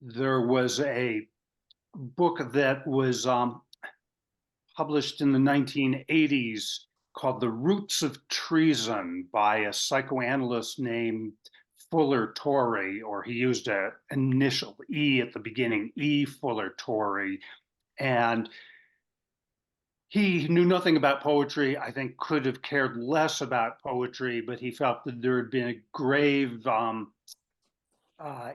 there was a book that was published in the 1980s called The Roots of Treason by a psychoanalyst named Fuller Torrey, or he used an initial E at the beginning, E. Fuller Torrey. And he knew nothing about poetry, I think could have cared less about poetry, but he felt that there had been a grave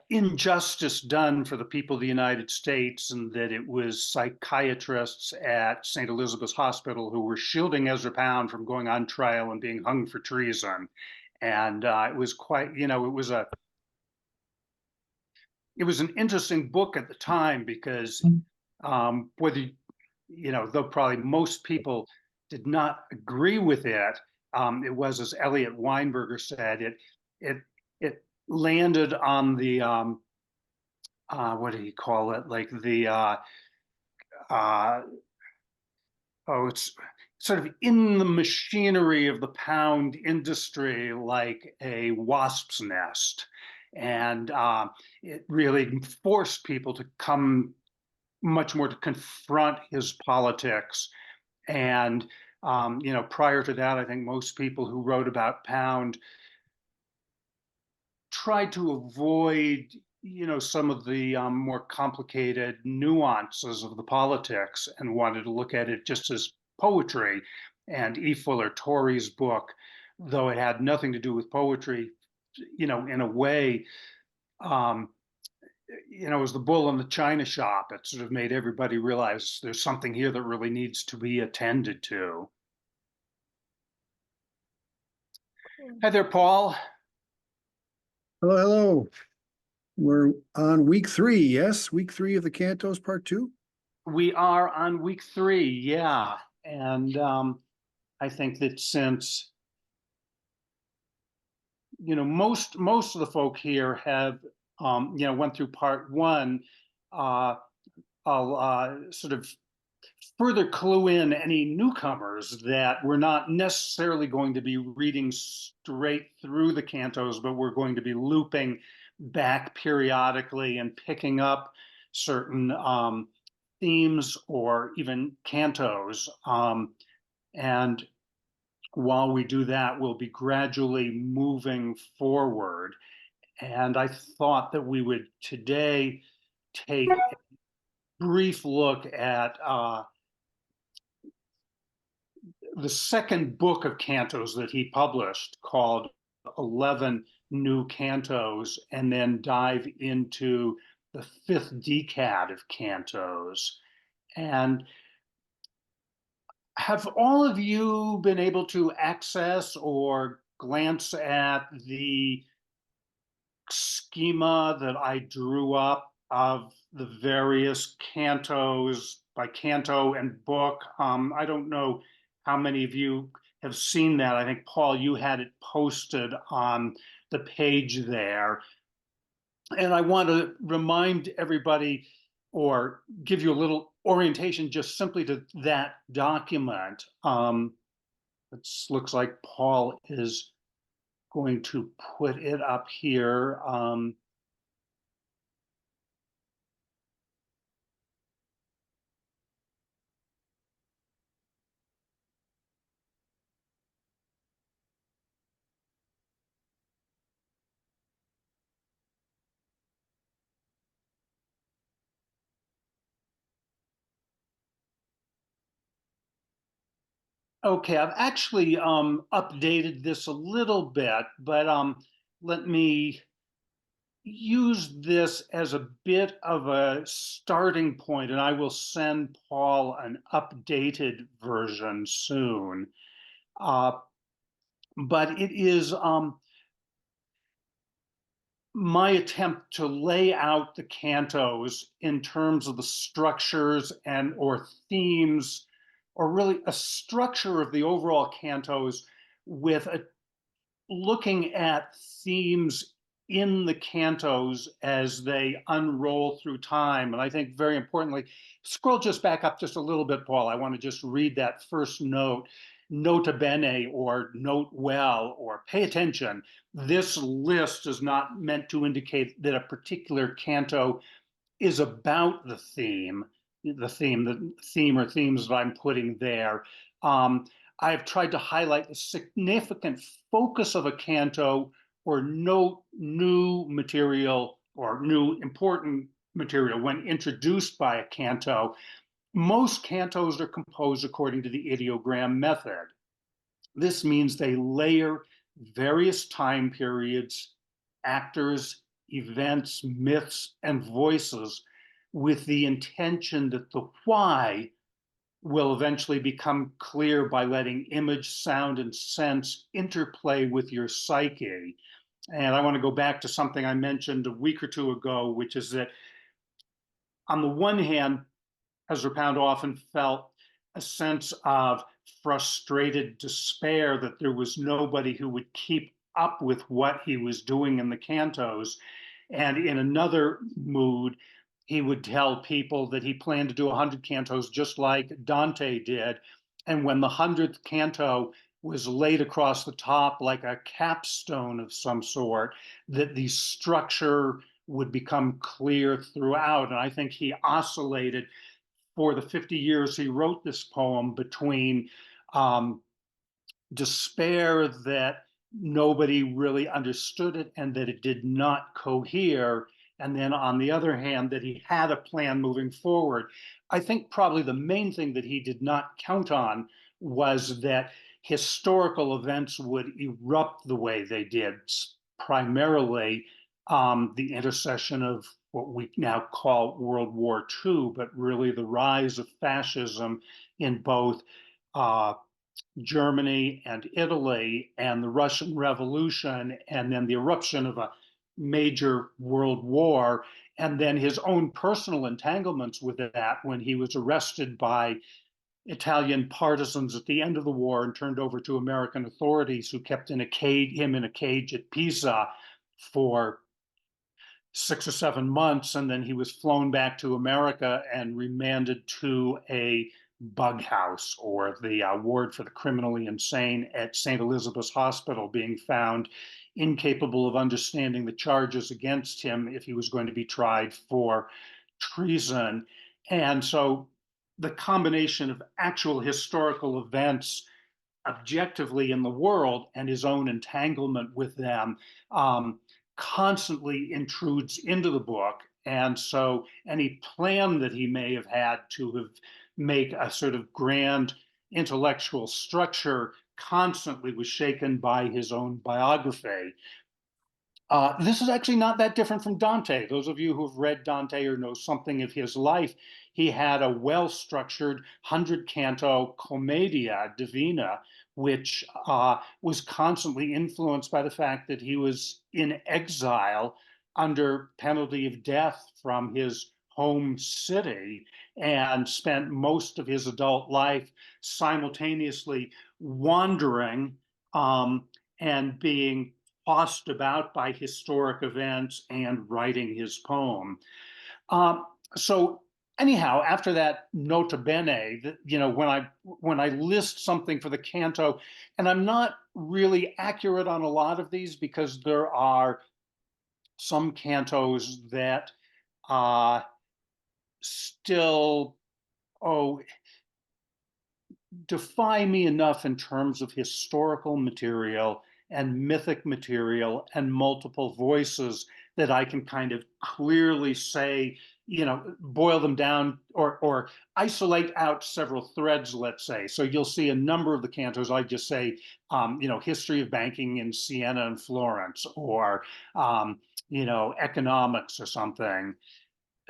injustice done for the people of the United States, and that it was psychiatrists at St. Elizabeth's Hospital who were shielding Ezra Pound from going on trial and being hung for treason. And it was quite, it was an interesting book at the time because whether, though probably most people did not agree with it, it was, as Elliot Weinberger said, it landed on the what do you call it? Like the it's sort of in the machinery of the pound industry, like a wasp's nest, and it really forced people to come much more to confront his politics. And prior to that, I think most people who wrote about Pound tried to avoid, some of the more complicated nuances of the politics and wanted to look at it just as poetry. And E. Fuller Torrey's book, though it had nothing to do with poetry, in a way, it was the bull in the china shop. It sort of made everybody realize there's something here that really needs to be attended to. Hi there, Paul. Hello, hello. We're on week 3, yes? Week 3 of the Cantos, part 2? We are on week 3, yeah. And I think that since, most of the folk here have, went through part 1, I'll sort of further clue in any newcomers that we're not necessarily going to be reading straight through the cantos, but we're going to be looping back periodically and picking up certain themes or even cantos. And while we do that, we'll be gradually moving forward. And I thought that we would today take a brief look at the second book of cantos that he published, called 11 New Cantos, and then dive into the 5th decad of cantos. And have all of you been able to access or glance at the schema that I drew up of the various cantos by canto and book? I don't know how many of you have seen that. I think, Paul, you had it posted on the page there. And I want to remind everybody, or give you a little orientation just simply to that document. It looks like Paul is going to put it up here. Okay, I've actually updated this a little bit, but let me use this as a bit of a starting point, and I will send Paul an updated version soon. But it is my attempt to lay out the cantos in terms of the structures and or themes, or really a structure of the overall cantos, with looking at themes in the cantos as they unroll through time. And I think, very importantly, scroll just back up just a little bit, Paul. I want to just read that first note. Nota bene, or note well, or pay attention. This list is not meant to indicate that a particular canto is about the theme or themes that I'm putting there. Um, I've tried to highlight the significant focus of a canto or note new material or new important material when introduced by a canto. Most cantos are composed according to the ideogram method. This means they layer various time periods, actors, events, myths, and voices with the intention that the why will eventually become clear by letting image, sound, and sense interplay with your psyche. And I want to go back to something I mentioned a week or two ago, which is that on the one hand, Ezra Pound often felt a sense of frustrated despair that there was nobody who would keep up with what he was doing in the cantos. And in another mood, he would tell people that he planned to do 100 cantos just like Dante did. And when the 100th canto was laid across the top like a capstone of some sort, that the structure would become clear throughout. And I think he oscillated for the 50 years he wrote this poem between um, despair that nobody really understood it and that it did not cohere. And then on the other hand, that he had a plan moving forward. I think probably the main thing that he did not count on was that historical events would erupt the way they did, primarily the intercession of what we now call World War II, but really the rise of fascism in both uh, Germany and Italy, and the Russian Revolution, and then the eruption of a major world war, and then his own personal entanglements with that when he was arrested by Italian partisans at the end of the war and turned over to American authorities who kept him in a cage at Pisa for 6 or 7 months, and then he was flown back to America and remanded to a bug house, or the ward for the criminally insane at St. Elizabeth's Hospital, being found incapable of understanding the charges against him if he was going to be tried for treason. And so the combination of actual historical events objectively in the world and his own entanglement with them um, constantly intrudes into the book. And so any plan that he may have had to have make a sort of grand intellectual structure constantly was shaken by his own biography. This is actually not that different from Dante. Those of you who have read Dante or know something of his life, he had a well-structured 100-canto Commedia Divina, which was constantly influenced by the fact that he was in exile under penalty of death from his home city and spent most of his adult life simultaneously wandering and being tossed about by historic events and writing his poem. Um, so anyhow, after that nota bene, when I list something for the canto, and I'm not really accurate on a lot of these because there are some cantos that still oh defy me enough in terms of historical material and mythic material and multiple voices that I can kind of clearly say, boil them down or isolate out several threads, let's say. So you'll see a number of the cantos, I just say, history of banking in Siena and Florence, or, economics or something.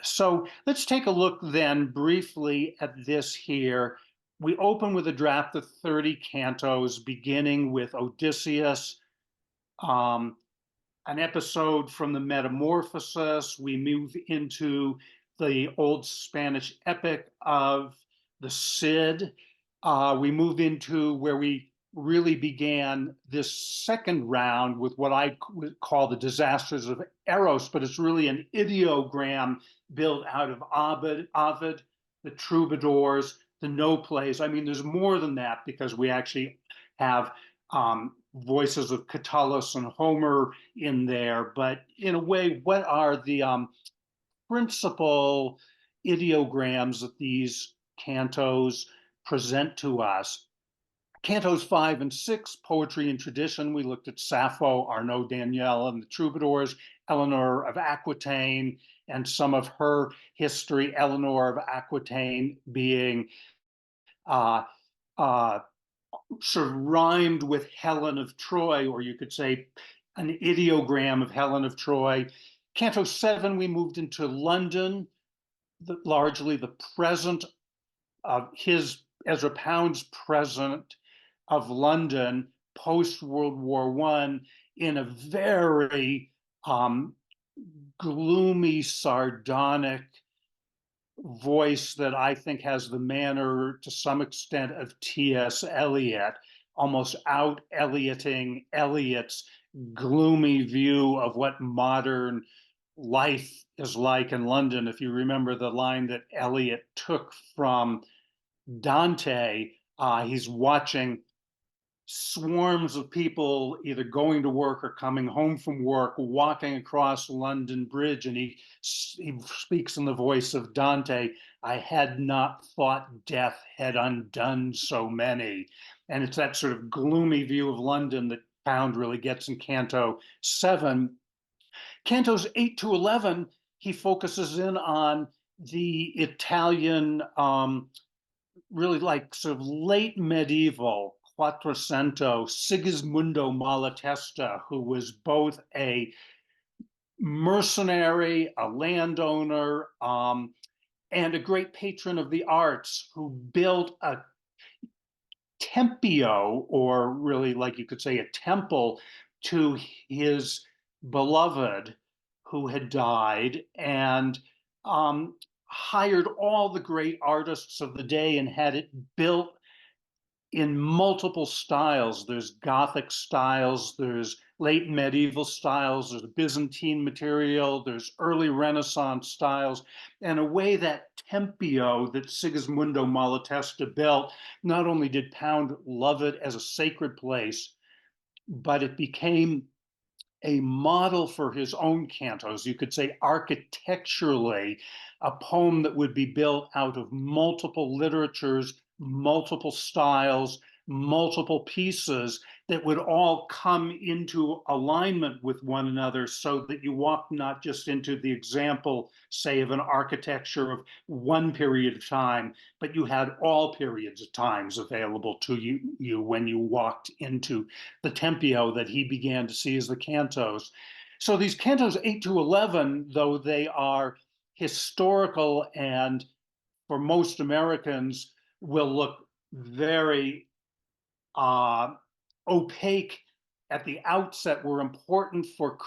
So let's take a look then briefly at this here. We open with a draft of 30 cantos, beginning with Odysseus, um, an episode from the Metamorphosis. We move into the old Spanish epic of the Cid. We move into where we really began this second round with what I would call the disasters of Eros, but it's really an ideogram built out of Ovid, the troubadours, the no plays. I mean, there's more than that because we actually have voices of Catullus and Homer in there. But in a way, what are principal ideograms that these cantos present to us. Cantos 5 and 6, Poetry and Tradition, we looked at Sappho, Arnaud Daniel and the Troubadours, Eleanor of Aquitaine, and some of her history, Eleanor of Aquitaine being uh, uh, sort of rhymed with Helen of Troy, or you could say an ideogram of Helen of Troy. Canto 7, we moved into London, largely the present of his, Ezra Pound's present of London post World War I in a very gloomy, sardonic voice that I think has the manner to some extent of T.S. Eliot, almost out Elioting Eliot's gloomy view of what modern life is like in London. If you remember the line that Eliot took from Dante, he's watching swarms of people either going to work or coming home from work, walking across London Bridge, and he speaks in the voice of Dante, I had not thought death had undone so many. And it's that sort of gloomy view of London that Pound really gets in Canto 7. Cantos 8 to 11, he focuses in on the Italian, really like sort of late medieval Quattrocento Sigismundo Malatesta, who was both a mercenary, a landowner, and a great patron of the arts, who built a tempio, or really like you could say a temple, to his beloved who had died, and hired all the great artists of the day and had it built in multiple styles. There's Gothic styles, there's late medieval styles, there's Byzantine material, there's early Renaissance styles, and a way that tempio that Sigismundo Malatesta built, not only did Pound love it as a sacred place, but it became a model for his own cantos. You could say architecturally, a poem that would be built out of multiple literatures, multiple styles, multiple pieces that would all come into alignment with one another, so that you walk not just into the example, say, of an architecture of one period of time, but you had all periods of times available to you when you walked into the tempio that he began to see as the cantos. So these cantos 8 to 11, though they are historical and for most Americans will look very opaque at the outset, were important for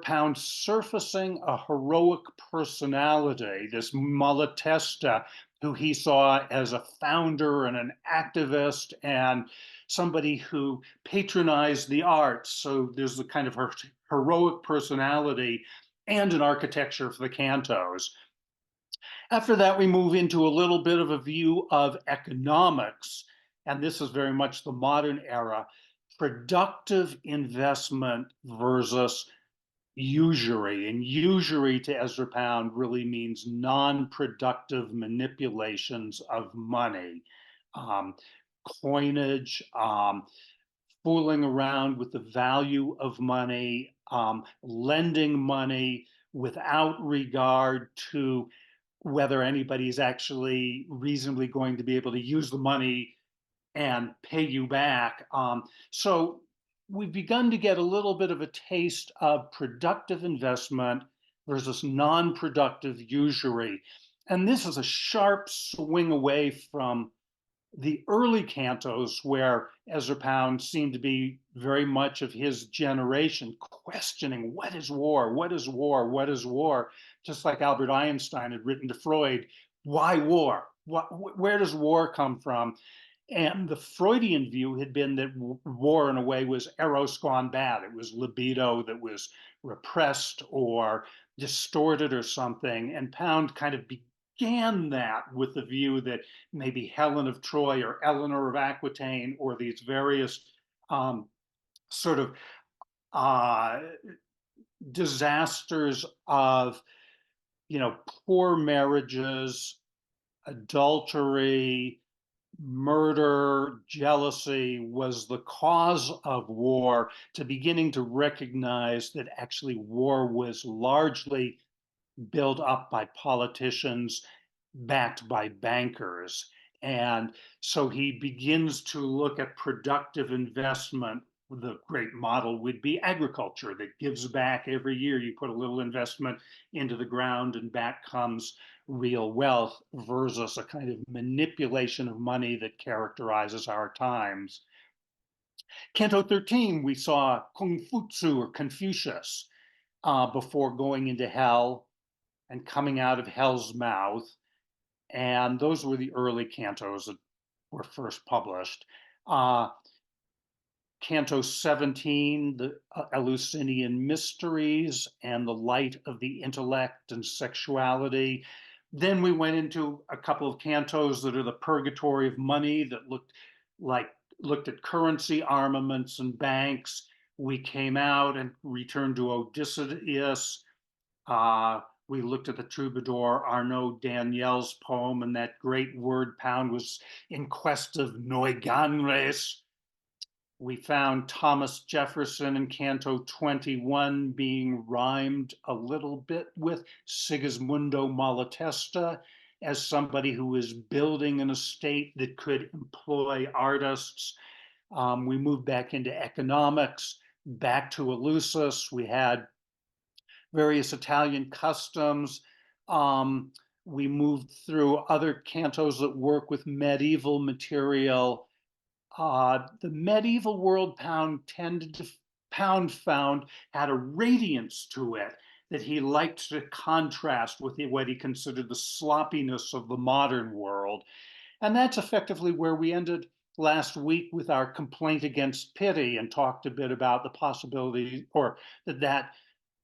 Pound surfacing a heroic personality, this Malatesta, who he saw as a founder and an activist and somebody who patronized the arts. So there's the kind of heroic personality and an architecture for the cantos. After that, we move into a little bit of a view of economics, and this is very much the modern era, productive investment versus usury. And usury to Ezra Pound really means non-productive manipulations of money, um, coinage, fooling around with the value of money, lending money without regard to whether anybody's actually reasonably going to be able to use the money and pay you back. So we've begun to get a little bit of a taste of productive investment versus non-productive usury. And this is a sharp swing away from the early cantos, where Ezra Pound seemed to be very much of his generation, questioning what is war, what is war, what is war, just like Albert Einstein had written to Freud, why war? Where does war come from? And the Freudian view had been that war, in a way, was eros gone bad. It was libido that was repressed or distorted or something. And Pound kind of began that with the view that maybe Helen of Troy or Eleanor of Aquitaine or these various sort of uh, disasters of, poor marriages, adultery, murder, jealousy was the cause of war, to beginning to recognize that actually war was largely built up by politicians backed by bankers. And so he begins to look at productive investment. The great model would be agriculture that gives back every year. You put a little investment into the ground and back comes real wealth, versus a kind of manipulation of money that characterizes our times. Canto 13, we saw Kung Fu or Confucius before going into hell and coming out of hell's mouth. And those were the early cantos that were first published. Canto 17, the Eleusinian Mysteries and the Light of the Intellect and Sexuality. Then we went into a couple of cantos that are the Purgatory of Money, that looked at currency, armaments, and banks. We came out and returned to Odysseus. We looked at the troubadour Arnaud Daniel's poem, and that great word pound was in quest of Noigangres. We found Thomas Jefferson in Canto 21 being rhymed a little bit with Sigismundo Malatesta as somebody who was building an estate that could employ artists. We moved back into economics, back to Eleusis. We had various Italian customs. We moved through other cantos that work with medieval material. The medieval world pound found had a radiance to it that he liked to contrast with what he considered the sloppiness of the modern world. And that's effectively where we ended last week with our complaint against pity, and talked a bit about the possibility, or that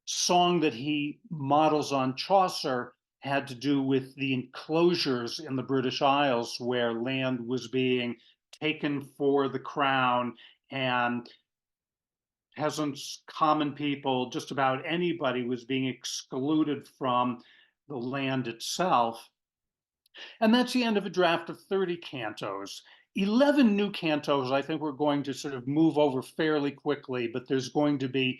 song that he models on Chaucer had to do with the enclosures in the British Isles where land was being taken for the crown, and peasants, common people, just about anybody was being excluded from the land itself. And that's the end of a draft of 30 cantos. 11 new cantos, I think we're going to sort of move over fairly quickly, but there's going to be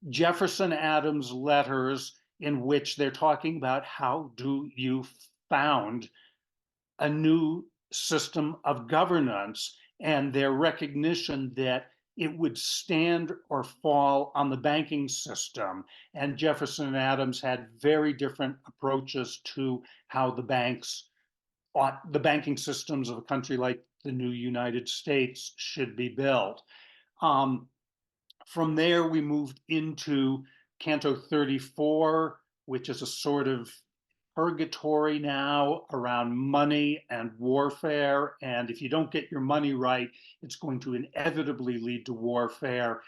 Jefferson Adams letters in which they're talking about how do you found a new system of governance, and their recognition that it would stand or fall on the banking system. And Jefferson and Adams had very different approaches to how the banking systems of a country like the new United States should be built. From there, we moved into Canto 34, which is a sort of purgatory now around money and warfare. And if you don't get your money right, it's going to inevitably lead to warfare.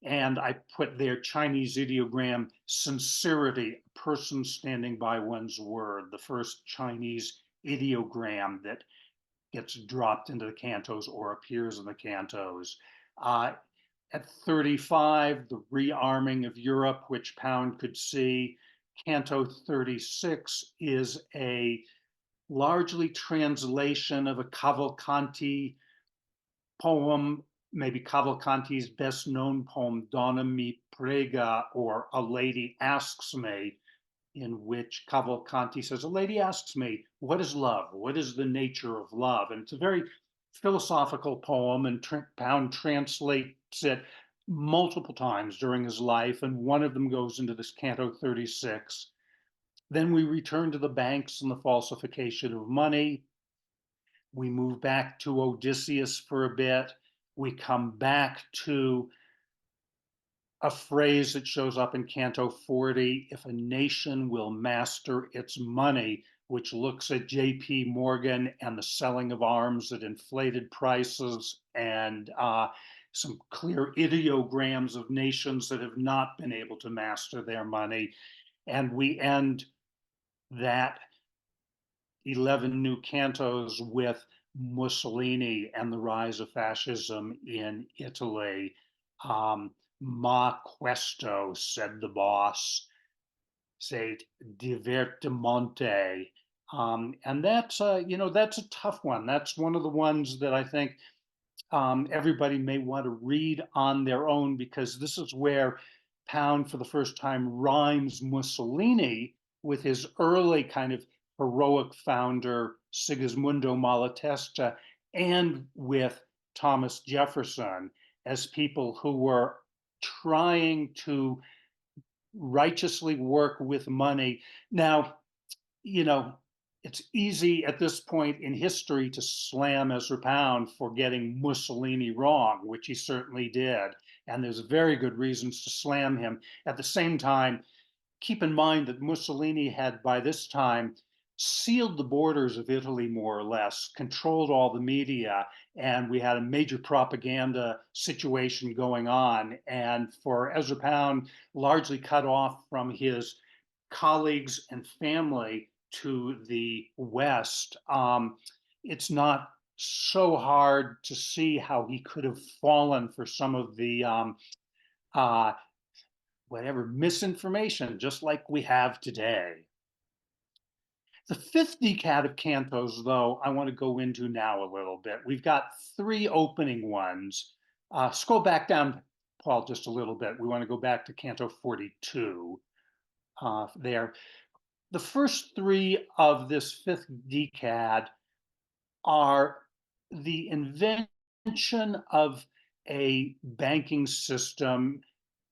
And I put there Chinese ideogram sincerity, a person standing by one's word, the first Chinese ideogram that gets dropped into the cantos or appears in the cantos. At 35, the rearming of Europe, which Pound could see. Canto 36 is a largely translation of a Cavalcanti poem, maybe Cavalcanti's best known poem, Donna Mi Prega, or A Lady Asks Me, in which Cavalcanti says, a lady asks me, what is love? What is the nature of love? And it's a very philosophical poem, and Pound translates it multiple times during his life, and one of them goes into this Canto 36. Then we return to the banks and the falsification of money. We move back to Odysseus for a bit. We come back to a phrase that shows up in Canto 40, if a nation will master its money, which looks at J.P. Morgan and the selling of arms at inflated prices, and some clear ideograms of nations that have not been able to master their money. And we end that 11 new cantos with Mussolini and the rise of fascism in Italy. Ma questo, said the boss, say divertimonte. And that's that's a tough one. That's one of the ones that I think everybody may want to read on their own, because this is where Pound for the first time rhymes Mussolini with his early kind of heroic founder Sigismundo Malatesta, and with Thomas Jefferson, as people who were trying to righteously work with money. Now, you know, it's easy at this point in history to slam Ezra Pound for getting Mussolini wrong, which he certainly did. And there's very good reasons to slam him. At the same time, keep in mind that Mussolini had by this time sealed the borders of Italy more or less, controlled all the media, and we had a major propaganda situation going on. And for Ezra Pound, largely cut off from his colleagues and family to the West, it's not so hard to see how he could have fallen for some of the uh, whatever misinformation, just like we have today. The fifth decad of cantos, though, I want to go into now a little bit. We've got three opening ones. Scroll back down, Paul, just a little bit. We want to go back to Canto 42 there. The first three of this fifth decad are the invention of a banking system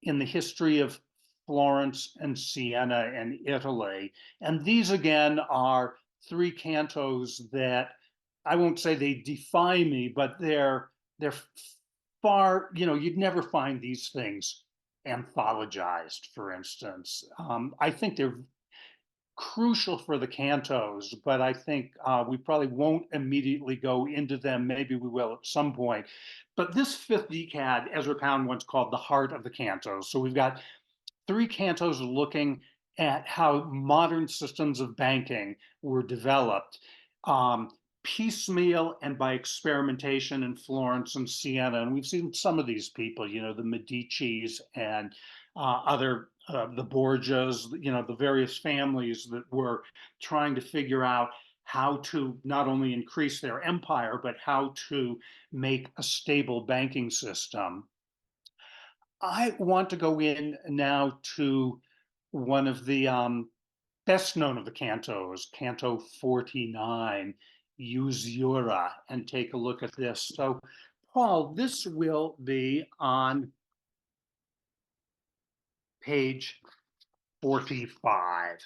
in the history of Florence and Siena and Italy. And these again are three cantos that I won't say they defy me, but they're far, you'd never find these things anthologized, for instance. I think they're crucial for the cantos, but I think we probably won't immediately go into them. Maybe we will at some point. But this fifth decad, Ezra Pound once called the heart of the cantos. So we've got three cantos looking at how modern systems of banking were developed piecemeal and by experimentation in Florence and Siena. And we've seen some of these people, the Medicis and other the Borgias, the various families that were trying to figure out how to not only increase their empire, but how to make a stable banking system. I want to go in now to one of the best known of the cantos, Canto 49, Usura, and take a look at this. So, Paul, this will be on page 45.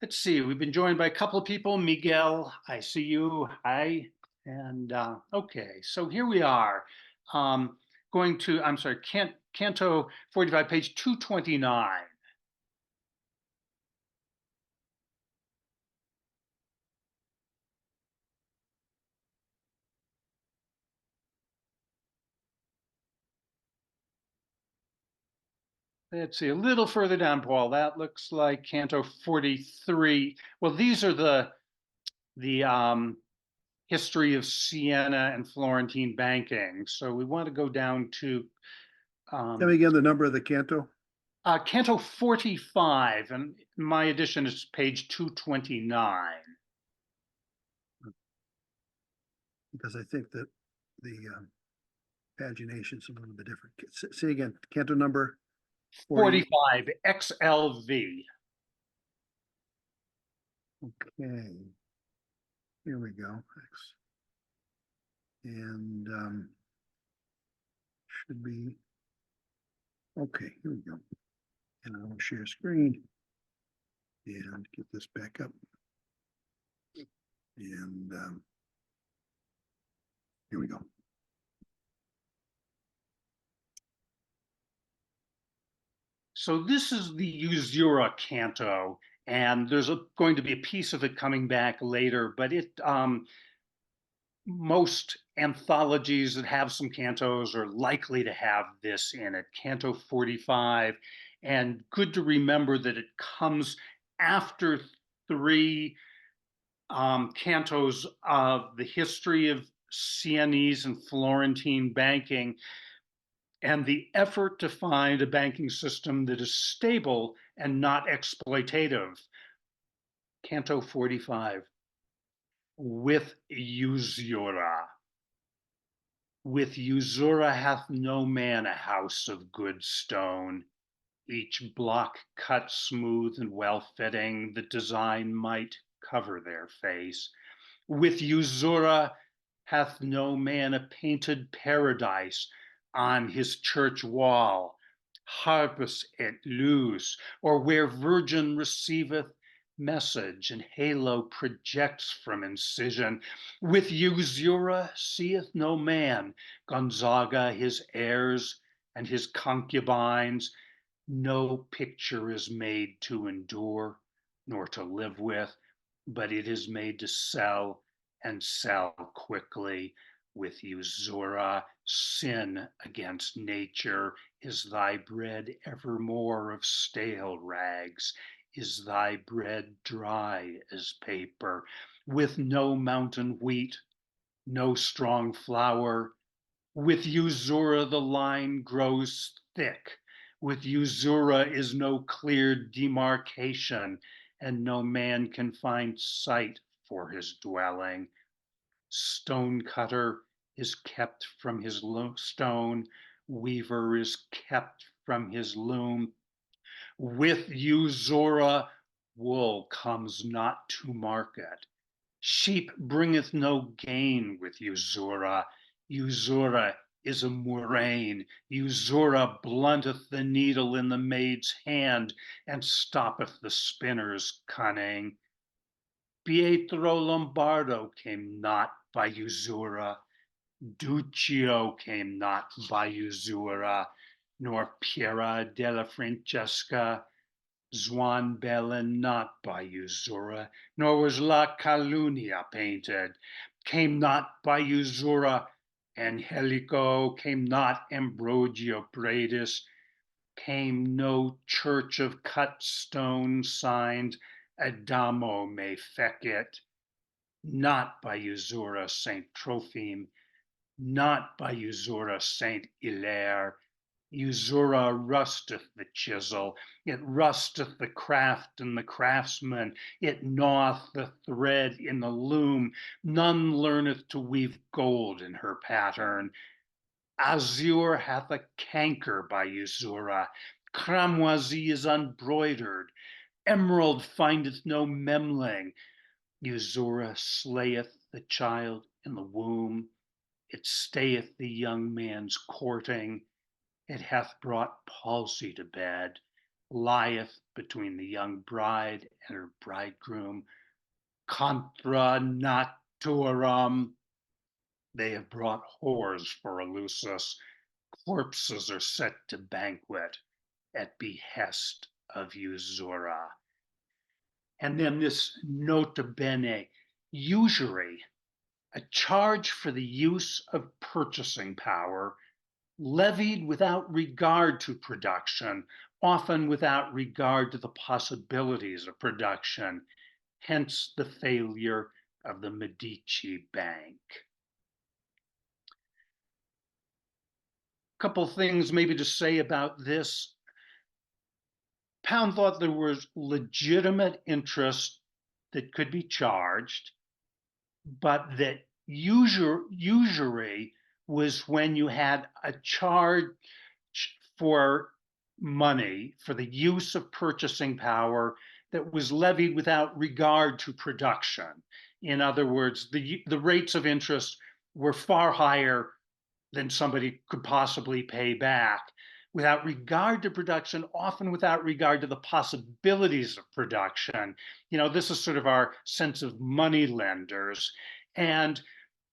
Let's see, we've been joined by a couple of people. Miguel, I see you. Hi. And okay, so here we are. Going to, I'm sorry, Canto 45, page 229. Let's see, a little further down, Paul. That looks like Canto 43. Well, these are the history of Siena and Florentine banking. So we want to go down to Tell me again the number of the canto, Canto 45, and my edition is page 229. because I think that the pagination is a little bit different. Say again, canto number 45, XLV. Okay. Here we go. And should be okay. Here we go. And I will share screen and get this back up. And here we go. So this is the Usura canto, and there's going to be a piece of it coming back later, but most anthologies that have some cantos are likely to have this in it, Canto 45. And good to remember that it comes after three cantos of the history of Sienese and Florentine banking. and the effort to find a banking system that is stable and not exploitative. Canto 45. With usura. With usura hath no man a house of good stone, each block cut smooth and well-fitting, the design might cover their face. With usura hath no man a painted paradise on his church wall, harpus et luz, or where virgin receiveth message and halo projects from incision. With usura seeth no man Gonzaga, his heirs, and his concubines. No picture is made to endure, nor to live with, but it is made to sell, and sell quickly. With usura, sin against nature. Is thy bread evermore of stale rags? Is thy bread dry as paper? With no mountain wheat, no strong flour. With usura the line grows thick. With usura is no clear demarcation, and no man can find site for his dwelling. Stonecutter is kept from his stone, weaver is kept from his loom. With usura, wool comes not to market. Sheep bringeth no gain with usura. Usura is a murrain. Usura blunteth the needle in the maid's hand and stoppeth the spinner's cunning. Pietro Lombardo came not by usura. Duccio came not by usura, nor Piera della Francesca. Juan Bellin not by usura, nor was La Calunia painted, came not by usura. Angelico came not, Ambrogio Predis came no church of cut stone signed, Adamo me fecit, not by usura Saint Trophime, not by usura Saint Hilaire. Usura rusteth the chisel, it rusteth the craft and the craftsman, it gnaweth the thread in the loom. None learneth to weave gold in her pattern. Azure hath a canker by usura, cramoisie is unbroidered, emerald findeth no memling. Usura slayeth the child in the womb, it stayeth the young man's courting. It hath brought palsy to bed, lieth between the young bride and her bridegroom. Contra naturam, they have brought whores for Eleusis. Corpses are set to banquet at behest of usura. And then this nota bene, usury, a charge for the use of purchasing power, levied without regard to production, often without regard to the possibilities of production, hence the failure of the Medici Bank. A couple things maybe to say about this. Pound thought there was legitimate interest that could be charged, but that usury was when you had a charge for money for the use of purchasing power that was levied without regard to production. In other words, the rates of interest were far higher than somebody could possibly pay back, without regard to production, often without regard to the possibilities of production. You know, this is sort of our sense of money lenders. And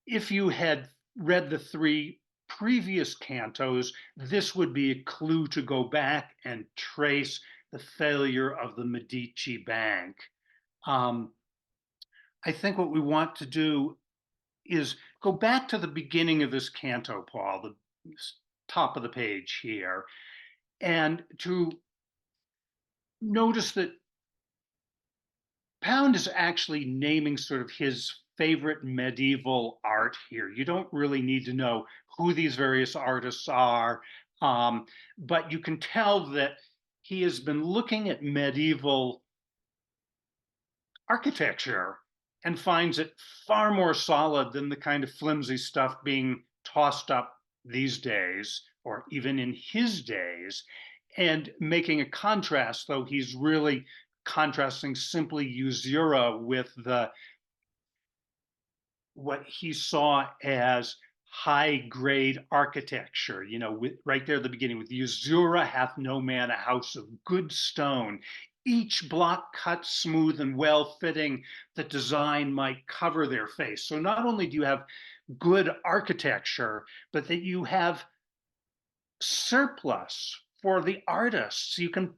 if you had read the three previous cantos, this would be a clue to go back and trace the failure of the Medici Bank. I think what we want to do is go back to the beginning of this canto, Paul, the top of the page here, and to notice that Pound is actually naming sort of his favorite medieval art here. You don't really need to know who these various artists are. But you can tell that he has been looking at medieval architecture and finds it far more solid than the kind of flimsy stuff being tossed up these days, or even in his days, and making a contrast, though he's really contrasting simply usura with the what he saw as high grade architecture, right there at the beginning with usura hath no man a house of good stone, each block cut smooth and well fitting that design might cover their face. So not only do you have good architecture, but that you have surplus for the artists. You can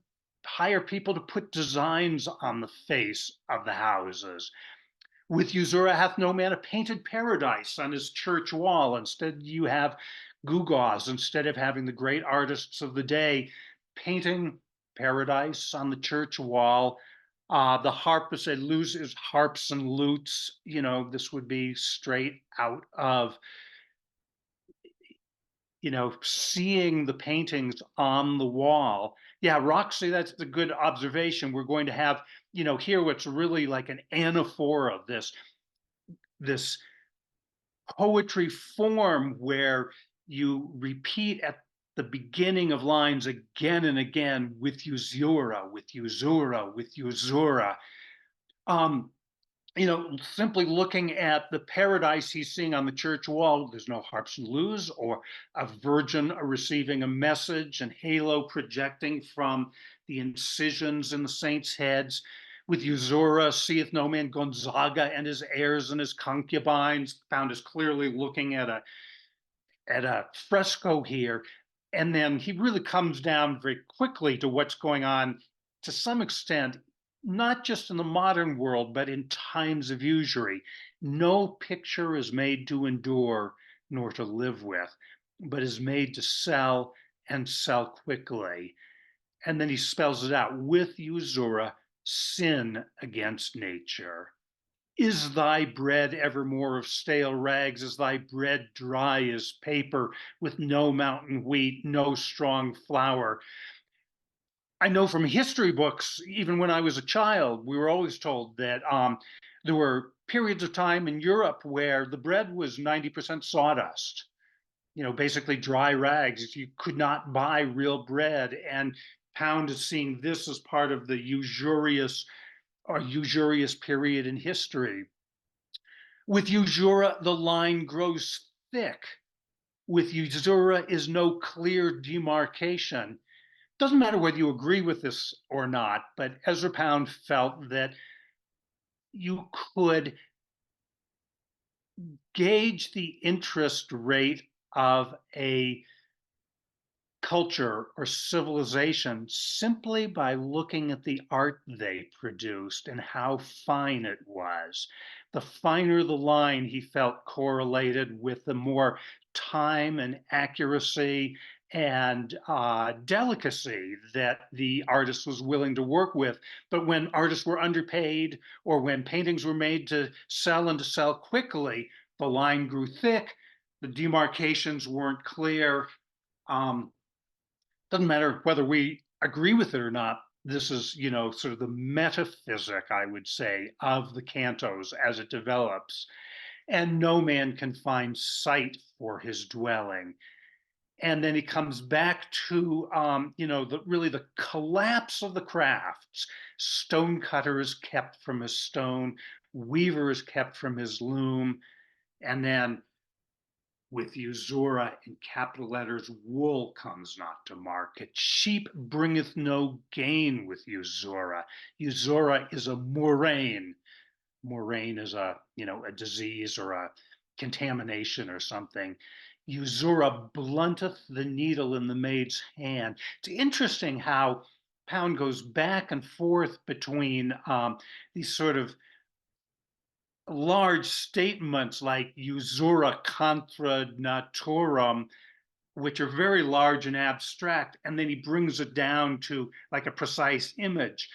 hire people to put designs on the face of the houses. With Usura hath no man a painted paradise on his church wall. Instead, you have gewgaws, instead of having the great artists of the day painting paradise on the church wall. The harpist loses harps and lutes. This would be straight out of seeing the paintings on the wall. Yeah, Roxy, that's a good observation. We're going to have, here what's really like an anaphora of this poetry form where you repeat at the beginning of lines again and again with usura, with usura, with usura. Um, simply looking at the paradise he's seeing on the church wall, there's no harps and lutes or a virgin receiving a message and halo projecting from the incisions in the saints' heads. With Usura, seeth no man Gonzaga and his heirs and his concubines, found as clearly looking at a fresco here. And then he really comes down very quickly to what's going on to some extent, not just in the modern world, but in times of usury. No picture is made to endure nor to live with, but is made to sell and sell quickly. And then he spells it out with usura, sin against nature. Is thy bread evermore of stale rags? Is thy bread dry as paper, with no mountain wheat, no strong flour? I know from history books, even when I was a child, we were always told that there were periods of time in Europe where the bread was 90% sawdust, basically dry rags. You could not buy real bread. And Pound is seeing this as part of the usurious period in history. With usura, the line grows thick. With usura is no clear demarcation. Doesn't matter whether you agree with this or not, but Ezra Pound felt that you could gauge the interest rate of a culture or civilization simply by looking at the art they produced and how fine it was. The finer the line, he felt, correlated with the more time and accuracy and delicacy that the artist was willing to work with. But when artists were underpaid or when paintings were made to sell and to sell quickly, the line grew thick, the demarcations weren't clear. Doesn't matter whether we agree with it or not. This is, sort of the metaphysic, I would say, of the cantos as it develops. And no man can find site for his dwelling. And then he comes back to, really the collapse of the crafts. Stonecutter is kept from his stone, weaver is kept from his loom, and then with usura in capital letters, wool comes not to market. Sheep bringeth no gain with usura. Usura is a murrain. Murrain is a disease or a contamination or something. Usura blunteth the needle in the maid's hand. It's interesting how Pound goes back and forth between these sort of large statements like usura contra naturam, which are very large and abstract, and then he brings it down to like a precise image.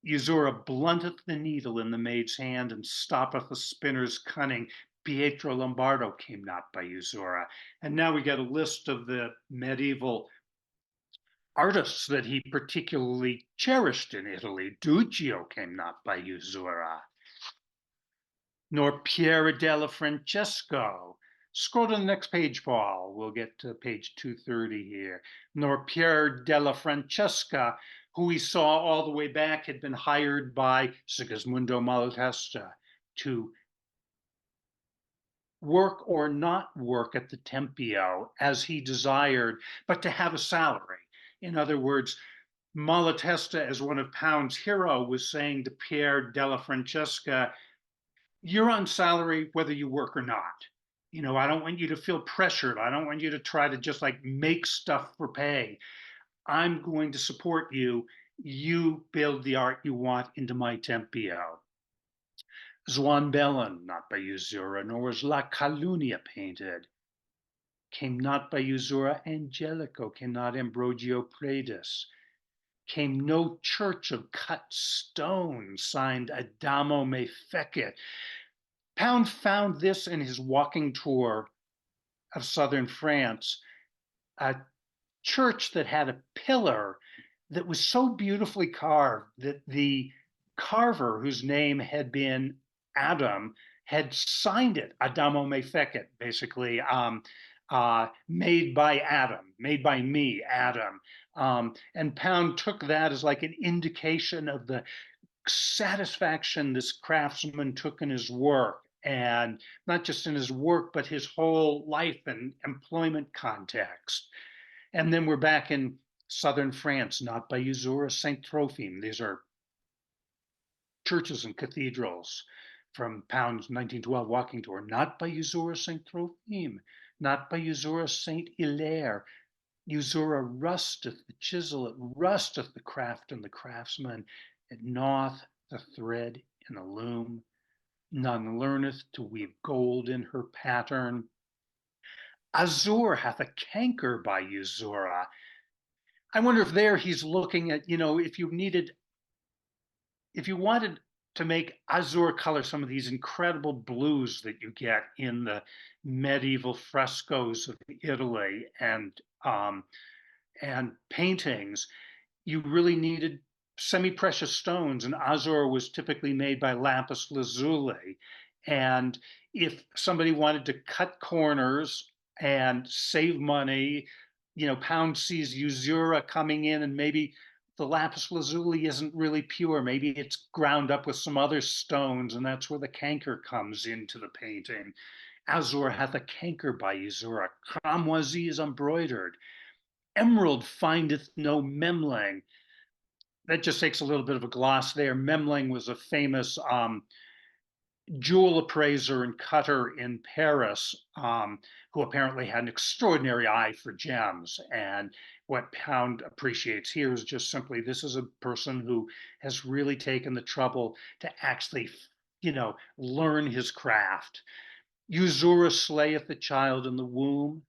Usura blunteth the needle in the maid's hand and stoppeth the spinner's cunning. Pietro Lombardo came not by usura. And now we get a list of the medieval artists that he particularly cherished in Italy. Duccio came not by usura, nor Piera della Francesco. Scroll to the next page, Paul. We'll get to page 230 here. Nor Piera della Francesca, who we saw all the way back, had been hired by Sigismondo Malatesta to work or not work at the Tempio as he desired, but to have a salary. In other words, Malatesta, as one of Pound's hero, was saying to Pier della Francesca, you're on salary whether you work or not. You know, I don't want you to feel pressured. I don't want you to try to just like make stuff for pay. I'm going to support you. You build the art you want into my Tempio. Juan Bellon, not by usura, nor was La Calunia painted. Came not by usura Angelico, came not Ambrogio Predis. Came no church of cut stone, signed Adamo me fecit. Pound found this in his walking tour of southern France, a church that had a pillar that was so beautifully carved that the carver, whose name had been Adam, had signed it, Adamo me fecit, basically, made by Adam, made by me, Adam. And Pound took that as like an indication of the satisfaction this craftsman took in his work, and not just in his work, but his whole life and employment context. And then we're back in southern France, not by usura Saint Trophime. These are churches and cathedrals from Pound's 1912 walking tour, not by usura Saint Trophime, not by usura Saint Hilaire. Usura rusteth the chisel, it rusteth the craft and the craftsman, it gnaweth the thread in the loom. None learneth to weave gold in her pattern. Azure hath a canker by usura. I wonder if there he's looking at, you know, if you wanted to make azure color some of these incredible blues that you get in the medieval frescoes of Italy and paintings, you really needed semi-precious stones, and azure was typically made by lapis lazuli. And if somebody wanted to cut corners and save money, you know, Pound sees usura coming in, and maybe the lapis lazuli isn't really pure. Maybe it's ground up with some other stones, and that's where the canker comes into the painting. Azure hath a canker by usura. Cramoisi is embroidered. Emerald findeth no memling. That just takes a little bit of a gloss there. Memling was a famous jewel appraiser and cutter in Paris, who apparently had an extraordinary eye for gems. And what Pound appreciates here is just simply this is a person who has really taken the trouble to actually, you know, learn his craft. Usura slayeth the child in the womb,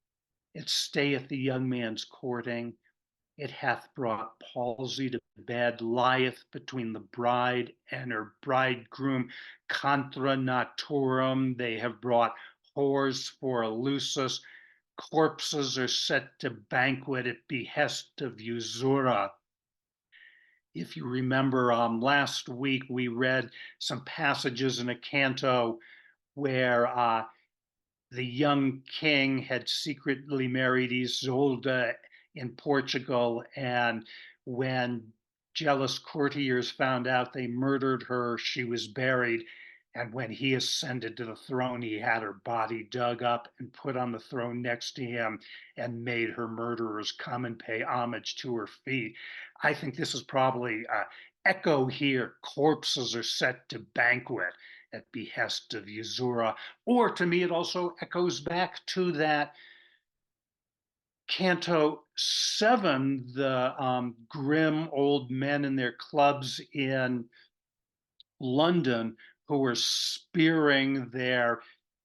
it stayeth the young man's courting. It hath brought palsy to bed, lieth between the bride and her bridegroom. Contra naturam, they have brought whores for Eleusis. Corpses are set to banquet at behest of usura. If you remember, last week we read some passages in a canto where the young king had secretly married Isolde in Portugal, and when jealous courtiers found out, they murdered her. She was buried, and when he ascended to the throne, he had her body dug up and put on the throne next to him and made her murderers come and pay homage to her feet. I think this is probably echo here. Corpses are set to banquet at behest of usura. Or to me, it also echoes back to that Canto 7, the grim old men in their clubs in London who were spearing their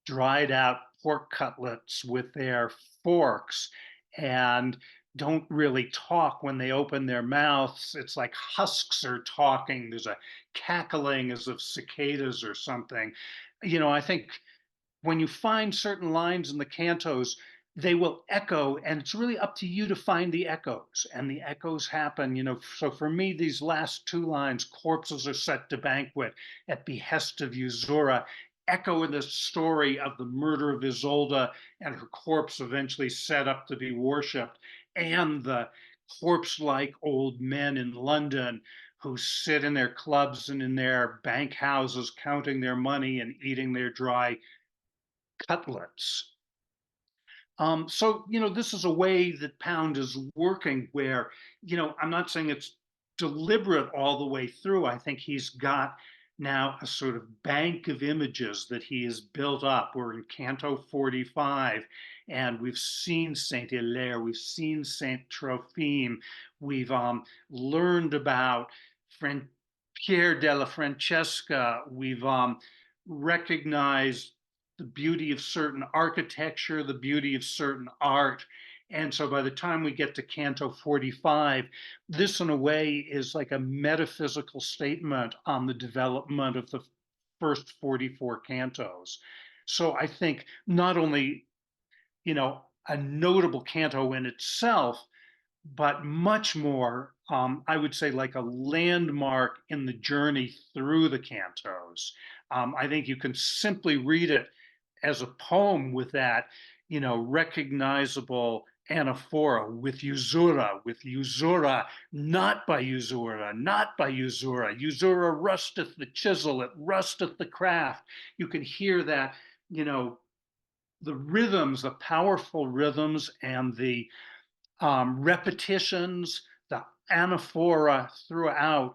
dried out pork cutlets with their forks and don't really talk when they open their mouths. It's like husks are talking. There's a cackling as of cicadas or something. You know, I think when you find certain lines in the cantos, they will echo, and it's really up to you to find the echoes. And the echoes happen, So for me, these last two lines, corpses are set to banquet at behest of Usura, echo in the story of the murder of Isolde and her corpse eventually set up to be worshipped, and the corpse like old men in London who sit in their clubs and in their bank houses counting their money and eating their dry cutlets. So, this is a way that Pound is working where, I'm not saying it's deliberate all the way through. I think he's got now a sort of bank of images that he has built up. We're in Canto 45, and we've seen Saint Hilaire, we've seen Saint Trophime, we've learned about Pierre della Francesca, we've recognized the beauty of certain architecture, the beauty of certain art. And so by the time we get to Canto 45, this in a way is like a metaphysical statement on the development of the first 44 cantos. So I think not only, a notable canto in itself, but much more, I would say, like a landmark in the journey through the cantos. I think you can simply read it as a poem with that, recognizable anaphora with Usura, not by Usura, not by Usura. Usura rusteth the chisel, it rusteth the craft. You can hear that, the rhythms, the powerful rhythms and the repetitions, the anaphora throughout.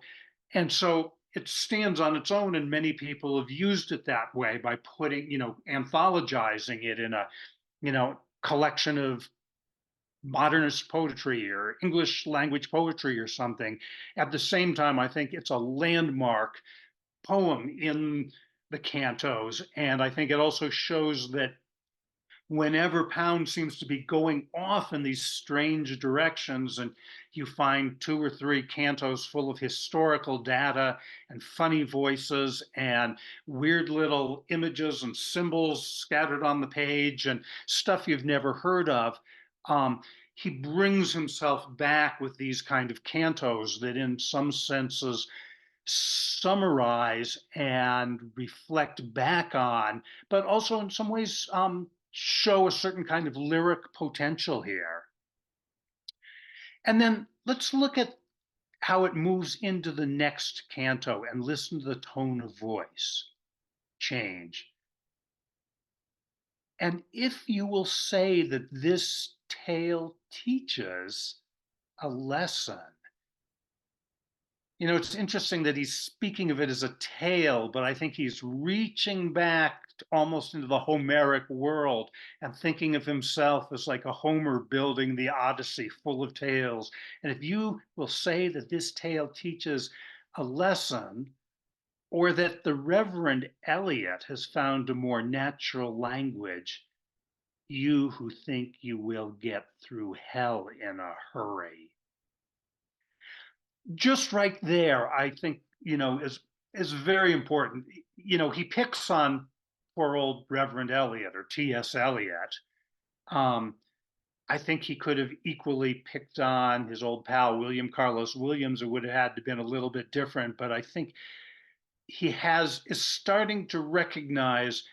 And so it stands on its own, and many people have used it that way by putting, anthologizing it in a, collection of modernist poetry or English language poetry or something. At the same time, I think it's a landmark poem in the cantos. And I think it also shows that whenever Pound seems to be going off in these strange directions, and you find two or three cantos full of historical data and funny voices and weird little images and symbols scattered on the page and stuff you've never heard of, he brings himself back with these kind of cantos that in some senses summarize and reflect back on, but also in some ways show a certain kind of lyric potential here. And then let's look at how it moves into the next canto and listen to the tone of voice change. And if you will say that this tale teaches a lesson, it's interesting that he's speaking of it as a tale, but I think he's reaching back almost into the Homeric world and thinking of himself as like a Homer building the Odyssey full of tales. And if you will say that this tale teaches a lesson, or that the Reverend Eliot has found a more natural language, you who think you will get through hell in a hurry. Just right there, I think, is very important. He picks on poor old Reverend Eliot or T.S. Eliot. I think he could have equally picked on his old pal, William Carlos Williams. It would have had to been a little bit different, but I think he is starting to recognize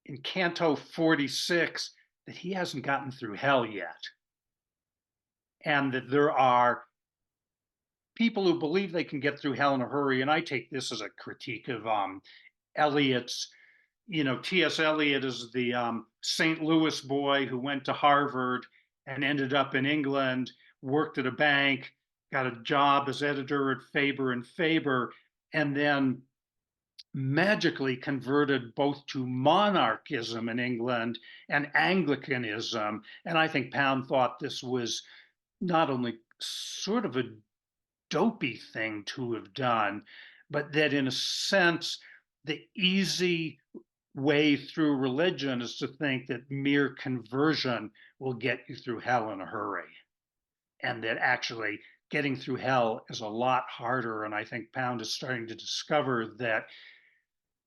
in Canto 46 that he hasn't gotten through hell yet. And that there are people who believe they can get through hell in a hurry, and I take this as a critique of Eliot's. T.S. Eliot is the St. Louis boy who went to Harvard and ended up in England, worked at a bank, got a job as editor at Faber and Faber, and then magically converted both to monarchism in England and Anglicanism. And I think Pound thought this was not only sort of a dopey thing to have done, but that in a sense, the easy way through religion is to think that mere conversion will get you through hell in a hurry. And that actually getting through hell is a lot harder. And I think Pound is starting to discover that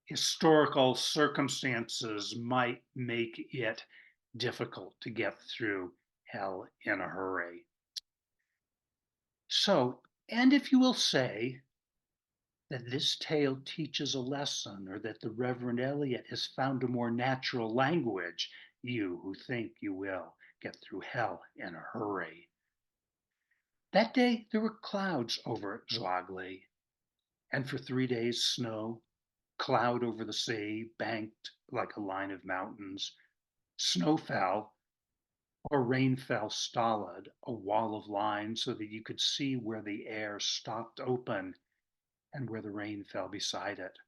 historical circumstances might make it difficult to get through hell in a hurry. So, and if you will say that this tale teaches a lesson, or that the Reverend Eliot has found a more natural language, you who think you will get through hell in a hurry. That day there were clouds over Zoagli, and for 3 days snow, cloud over the sea, banked like a line of mountains. Snow fell, or rain fell stolid, a wall of line, so that you could see where the air stopped open and where the rain fell beside it,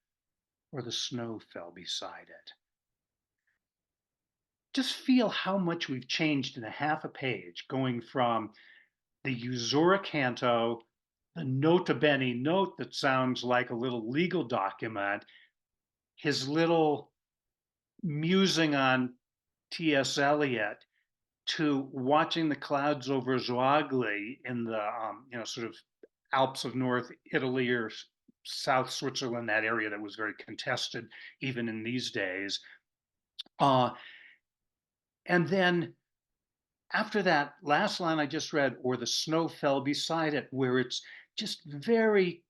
or the snow fell beside it. Just feel how much we've changed in a half a page, going from the usura canto, the nota bene note that sounds like a little legal document, his little musing on T.S. Eliot, to watching the clouds over Zoagli in the sort of Alps of North Italy or South Switzerland, that area that was very contested even in these days. Uh, and then after that last line I just read, or the snow fell beside it, where it's just very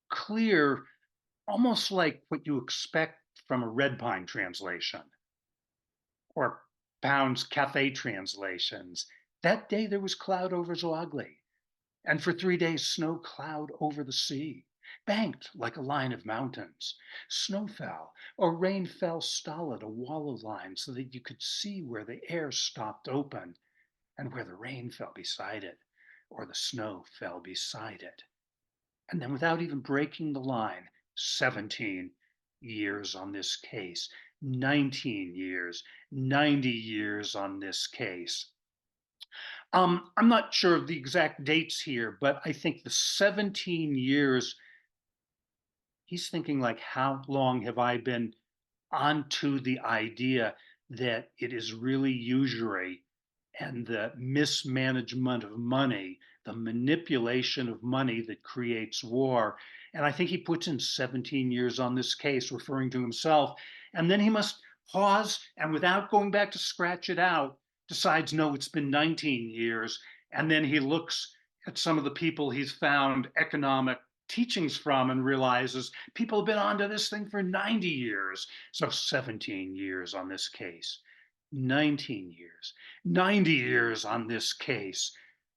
clear, almost like what you expect from a Red Pine translation or Pound's cafe translations. That day there was cloud over Zoagli, and for 3 days snow cloud over the sea, banked like a line of mountains. Snow fell, or rain fell stolid, a wall of line, so that you could see where the air stopped open and where the rain fell beside it, or the snow fell beside it. And then, without even breaking the line, 17 years on this case, 19 years, 90 years on this case. I'm not sure of the exact dates here, but I think the 17 years, he's thinking like, how long have I been onto the idea that it is really usury and the mismanagement of money, the manipulation of money that creates war. And I think he puts in 17 years on this case, referring to himself. And then he must pause and, without going back to scratch it out, decides, no, it's been 19 years. And then he looks at some of the people he's found economic teachings from and realizes people have been onto this thing for 90 years. So 17 years on this case, 19 years, 90 years on this case.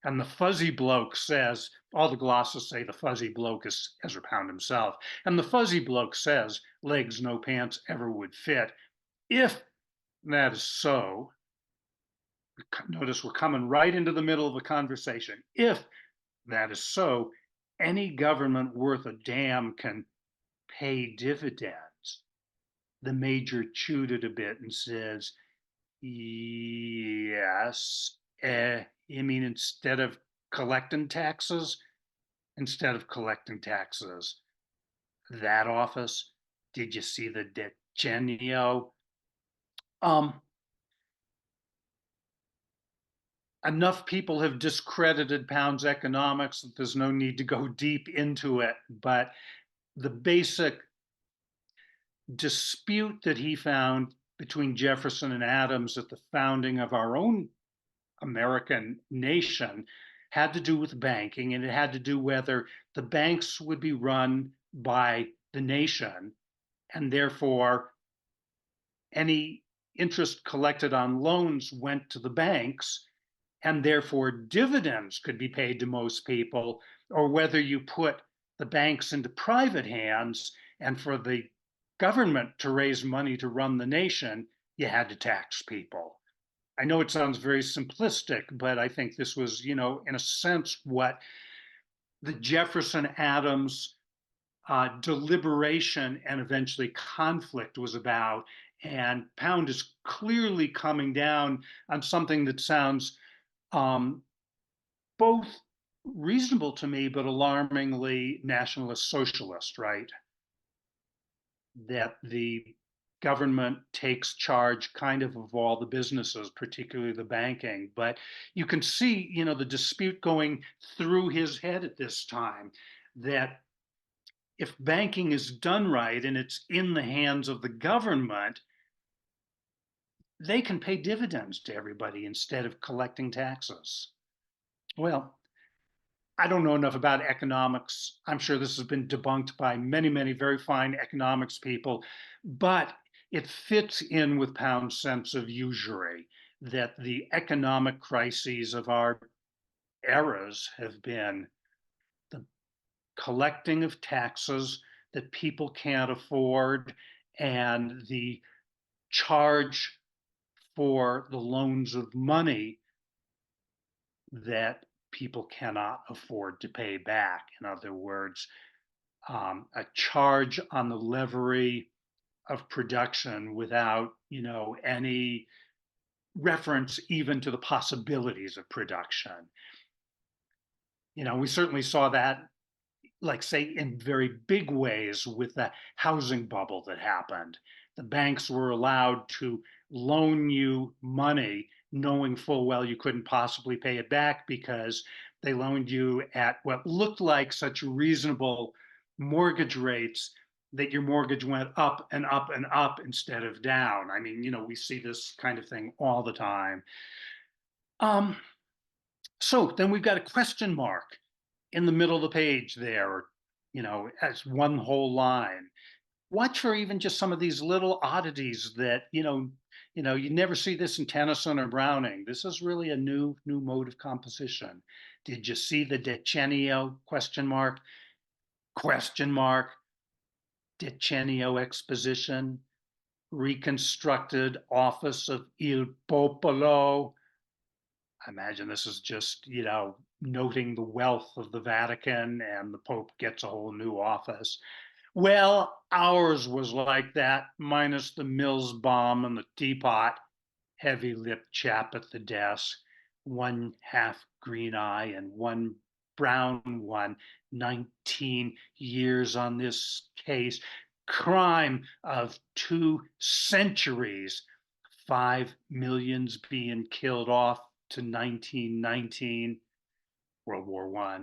And the fuzzy bloke says, all the glosses say the fuzzy bloke is Ezra Pound himself. And the fuzzy bloke says, legs no pants ever would fit. If that is so, notice we're coming right into the middle of the conversation. If that is so, any government worth a damn can pay dividends. The major chewed it a bit and says, yes. You mean instead of collecting taxes? Instead of collecting taxes. That office? Did you see the decenio? Enough people have discredited Pound's economics that there's no need to go deep into it. But the basic dispute that he found between Jefferson and Adams at the founding of our own American nation had to do with banking, and it had to do whether the banks would be run by the nation, and therefore any interest collected on loans went to the banks, and therefore dividends could be paid to most people, or whether you put the banks into private hands, and for the government to raise money to run the nation, you had to tax people. I know it sounds very simplistic, but I think this was, in a sense, what the Jefferson Adams deliberation and eventually conflict was about. And Pound is clearly coming down on something that sounds both reasonable to me, but alarmingly nationalist socialist, right? That the government takes charge kind of all the businesses, particularly the banking. But you can see, the dispute going through his head at this time, that if banking is done right and it's in the hands of the government, they can pay dividends to everybody instead of collecting taxes. Well, I don't know enough about economics. I'm sure this has been debunked by many, many very fine economics people, but it fits in with Pound's sense of usury that the economic crises of our eras have been the collecting of taxes that people can't afford and the charge for the loans of money that people cannot afford to pay back. In other words, a charge on the levery of production without, any reference even to the possibilities of production. We certainly saw that, like, say, in very big ways with the housing bubble that happened. The banks were allowed to loan you money knowing full well you couldn't possibly pay it back because they loaned you at what looked like such reasonable mortgage rates that your mortgage went up and up and up instead of down. I mean, we see this kind of thing all the time. Um, so then we've got a question mark in the middle of the page there, as one whole line. Watch for even just some of these little oddities that, you never see this in Tennyson or Browning. This is really a new mode of composition. Did you see the decennial question mark? Question mark, decennial exposition, reconstructed office of Il Popolo. I imagine this is just, noting the wealth of the Vatican and the Pope gets a whole new office. Well, ours was like that, minus the Mills bomb and the teapot. Heavy lipped chap at the desk, one half green eye and one brown one, 19 years on this case. Crime of 2 centuries, 5 millions being killed off to 1919, World War I.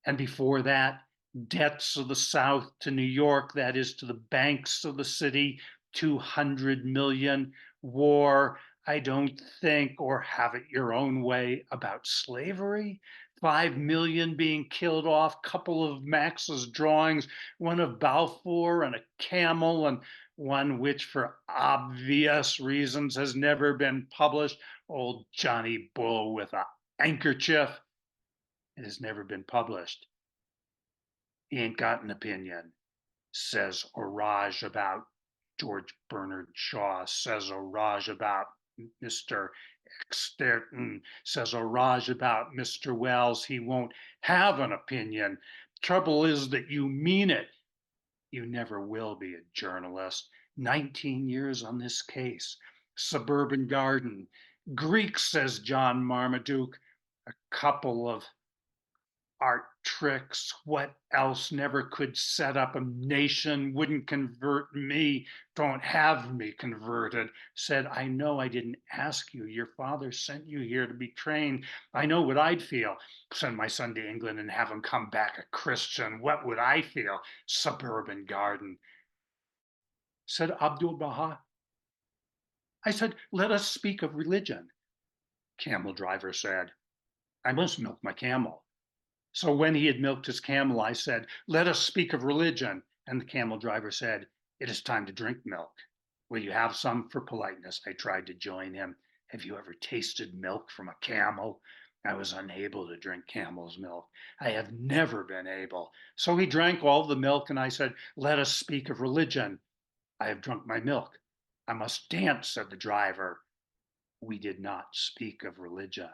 And before that, debts of the South to New York, that is to the banks of the city, 200 million. War, I don't think, or have it your own way about slavery. 5 million being killed off, couple of Max's drawings, one of Balfour and a camel, and one which, for obvious reasons, has never been published. Old Johnny Bull with a handkerchief. It has never been published. He ain't got an opinion, says Orage about George Bernard Shaw, says Orage about Mr. Exterton, says Orage about Mr. Wells. He won't have an opinion. Trouble is that you mean it. You never will be a journalist. 19 years on this case. Suburban Garden. Greek, says John Marmaduke. A couple of art tricks. What else? Never could set up a nation, wouldn't convert me, don't have me converted. Said, I know I didn't ask you. Your father sent you here to be trained. I know what I'd feel. Send my son to England and have him come back a Christian. What would I feel? Suburban Garden. Said Abdul Baha. I said, let us speak of religion. Camel driver said, I must milk my camel. So when he had milked his camel, I said, let us speak of religion. And the camel driver said, it is time to drink milk. Will you have some? For politeness, I tried to join him. Have you ever tasted milk from a camel? I was unable to drink camel's milk. I have never been able. So he drank all the milk, and I said, let us speak of religion. I have drunk my milk. I must dance, said the driver. We did not speak of religion.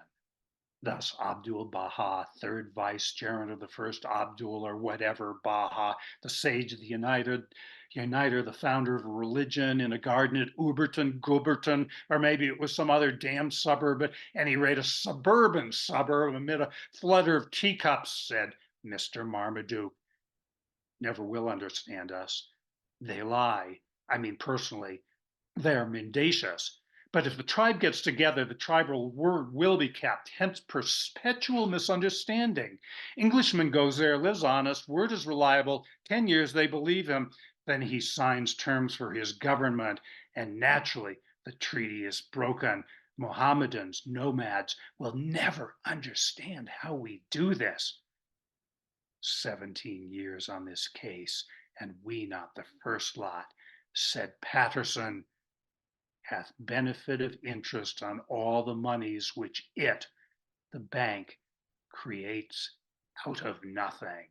Thus, Abdul Baha, third vicegerent of the first Abdul or whatever Baha, the sage of the uniter, the founder of a religion in a garden at Uberton, Gooberton, or maybe it was some other damn suburb, at any rate, a suburban suburb amid a flutter of teacups, said Mr. Marmaduke. Never will understand us. They lie. I mean, personally, they're mendacious. But if the tribe gets together, the tribal word will be kept, hence perpetual misunderstanding. Englishman goes there, lives honest, word is reliable, 10 years they believe him, then he signs terms for his government, and naturally the treaty is broken. Mohammedans, nomads will never understand how we do this. 17 years on this case, and we not the first lot, said Patterson, hath benefit of interest on all the monies which it, the bank, creates out of nothing.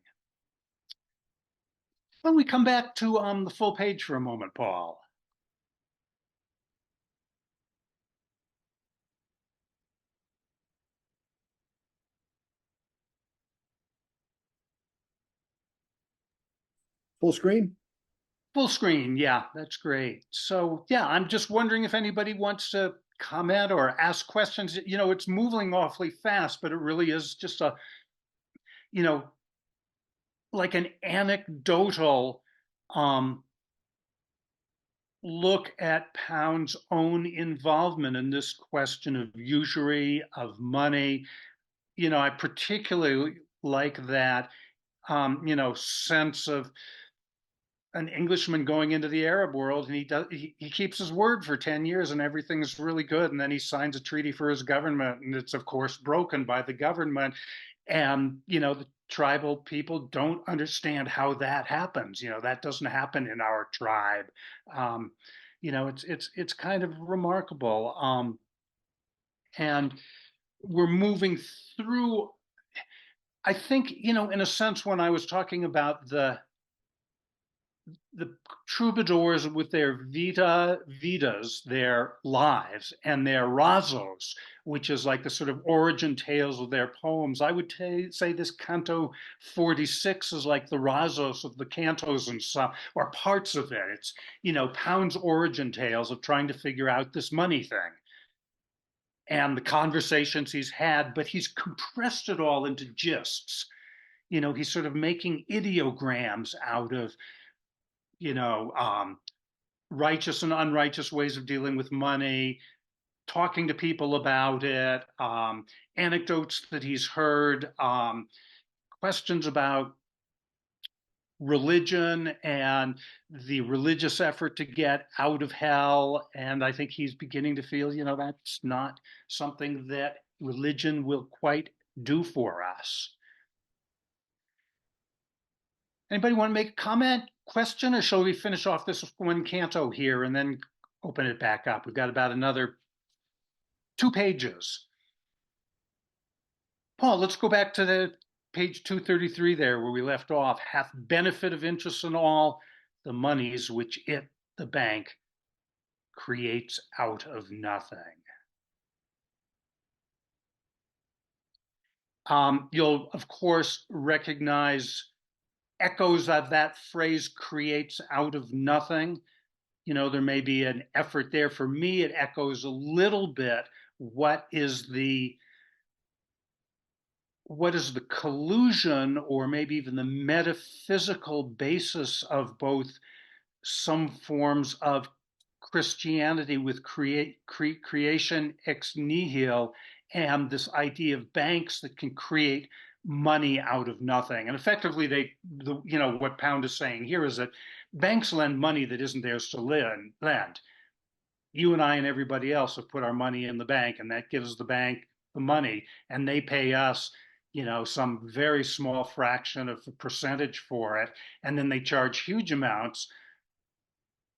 Why don't we come back to the full page for a moment, Paul? Full screen? Full screen, yeah, that's great. So yeah, I'm just wondering if anybody wants to comment or ask questions. You know, it's moving awfully fast, but it really is just a, you know, like an anecdotal look at Pound's own involvement in this question of usury, of money. You know, I particularly like that, sense of an Englishman going into the Arab world, and he keeps his word for 10 years and everything's really good. And then he signs a treaty for his government, and it's, of course, broken by the government. And, the tribal people don't understand how that happens. That doesn't happen in our tribe. Um, it's kind of remarkable. And we're moving through, I think, in a sense, when I was talking about the troubadours with their vidas, their lives, and their razos, which is like the sort of origin tales of their poems. I would say this Canto 46 is like the razos of the cantos and some, or parts of it. It's, Pound's origin tales of trying to figure out this money thing and the conversations he's had, but he's compressed it all into gists. He's sort of making ideograms out of righteous and unrighteous ways of dealing with money, talking to people about it, anecdotes that he's heard, questions about religion and the religious effort to get out of hell. And I think he's beginning to feel, that's not something that religion will quite do for us. Anybody want to make a comment, question, or shall we finish off this one canto here and then open it back up? We've got about another 2 pages. Paul, let's go back to the page 233 there where we left off. Hath benefit of interest in all the monies which it, the bank, creates out of nothing. You'll, of course, recognize echoes of that phrase, creates out of nothing. There may be an effort there. For me, it echoes a little bit what is the collusion, or maybe even the metaphysical basis of both some forms of Christianity with creation ex nihilo, and this idea of banks that can create money out of nothing. And effectively, what Pound is saying here is that banks lend money that isn't theirs to lend. You and I and everybody else have put our money in the bank, and that gives the bank the money, and they pay us, some very small fraction of the percentage for it, and then they charge huge amounts,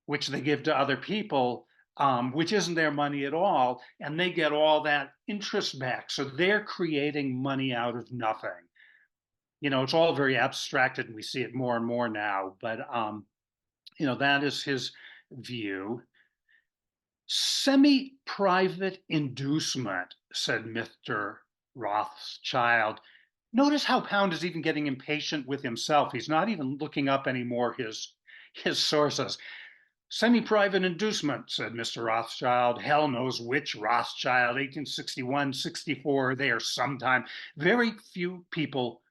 which they give to other people, which isn't their money at all, and they get all that interest back. So they're creating money out of nothing. It's all very abstracted, and we see it more and more now, but that is his view. Semi-private inducement, said Mr. Rothschild. Notice how Pound is even getting impatient with himself. He's not even looking up anymore his sources. Semi-private inducement, said Mr. Rothschild. Hell knows which Rothschild, 1861, 64, there sometime. Very few people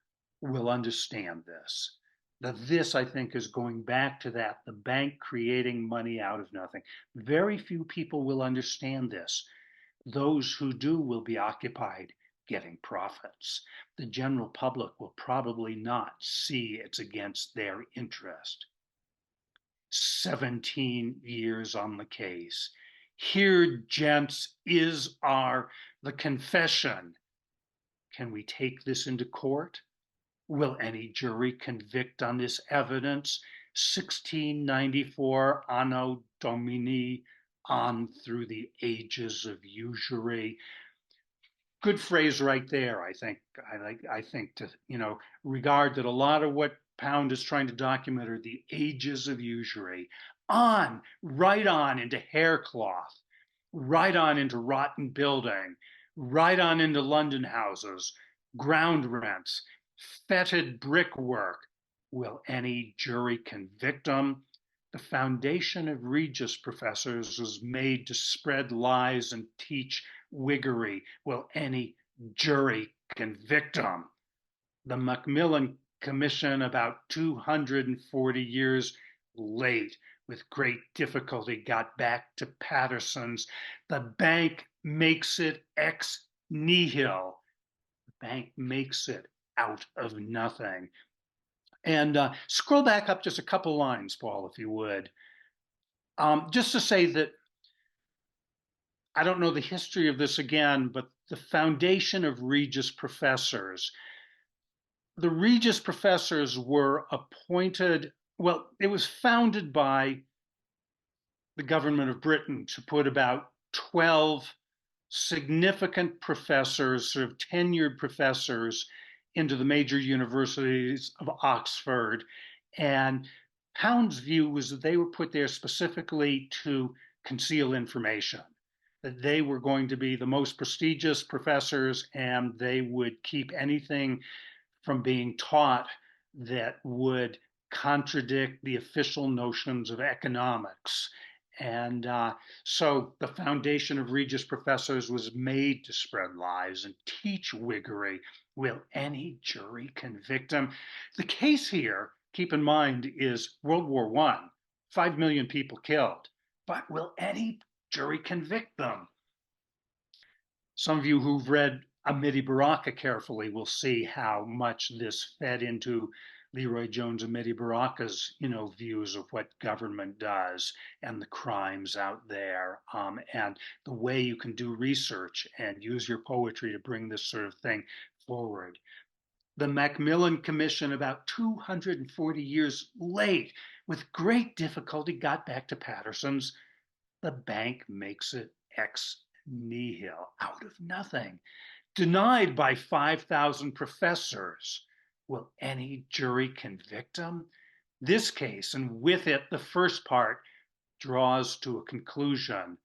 will understand this. This, I think, is going back to that, the bank creating money out of nothing. Very few people will understand this. Those who do will be occupied getting profits. The general public will probably not see it's against their interest. 17 years on the case. Here, gents, is the confession. Can we take this into court? Will any jury convict on this evidence? 1694 Anno Domini, on through the ages of usury. Good phrase right there. I think to regard that a lot of what Pound is trying to document are the ages of usury, right on into haircloth, right on into rotten building, right on into London houses, ground rents, fetid brickwork. Will any jury convict them? The foundation of Regis professors was made to spread lies and teach Whiggery. Will any jury convict them? The Macmillan Commission, about 240 years late, with great difficulty, got back to Patterson's. The bank makes it ex nihil. The bank makes it out of nothing. And scroll back up just a couple lines, Paul, if you would. Just to say that I don't know the history of this again, but the foundation of Regis professors. The Regis professors were appointed, well, it was founded by the government of Britain to put about 12 significant professors, sort of tenured professors, into the major universities of Oxford. And Pound's view was that they were put there specifically to conceal information, that they were going to be the most prestigious professors and they would keep anything from being taught that would contradict the official notions of economics. And so the foundation of Regis professors was made to spread lies and teach Whiggery. Will any jury convict them? The case here, keep in mind, is World War I, 5 million people killed. But will any jury convict them? Some of you who've read Amity Baraka carefully will see how much this fed into Leroy Jones and Amity Baraka's, views of what government does and the crimes out there, and the way you can do research and use your poetry to bring this sort of thing forward. The Macmillan Commission, about 240 years late, with great difficulty, got back to Patterson's. The bank makes it ex nihil, out of nothing, denied by 5,000 professors. Will any jury convict him? This case, and with it, the first part, draws to a conclusion.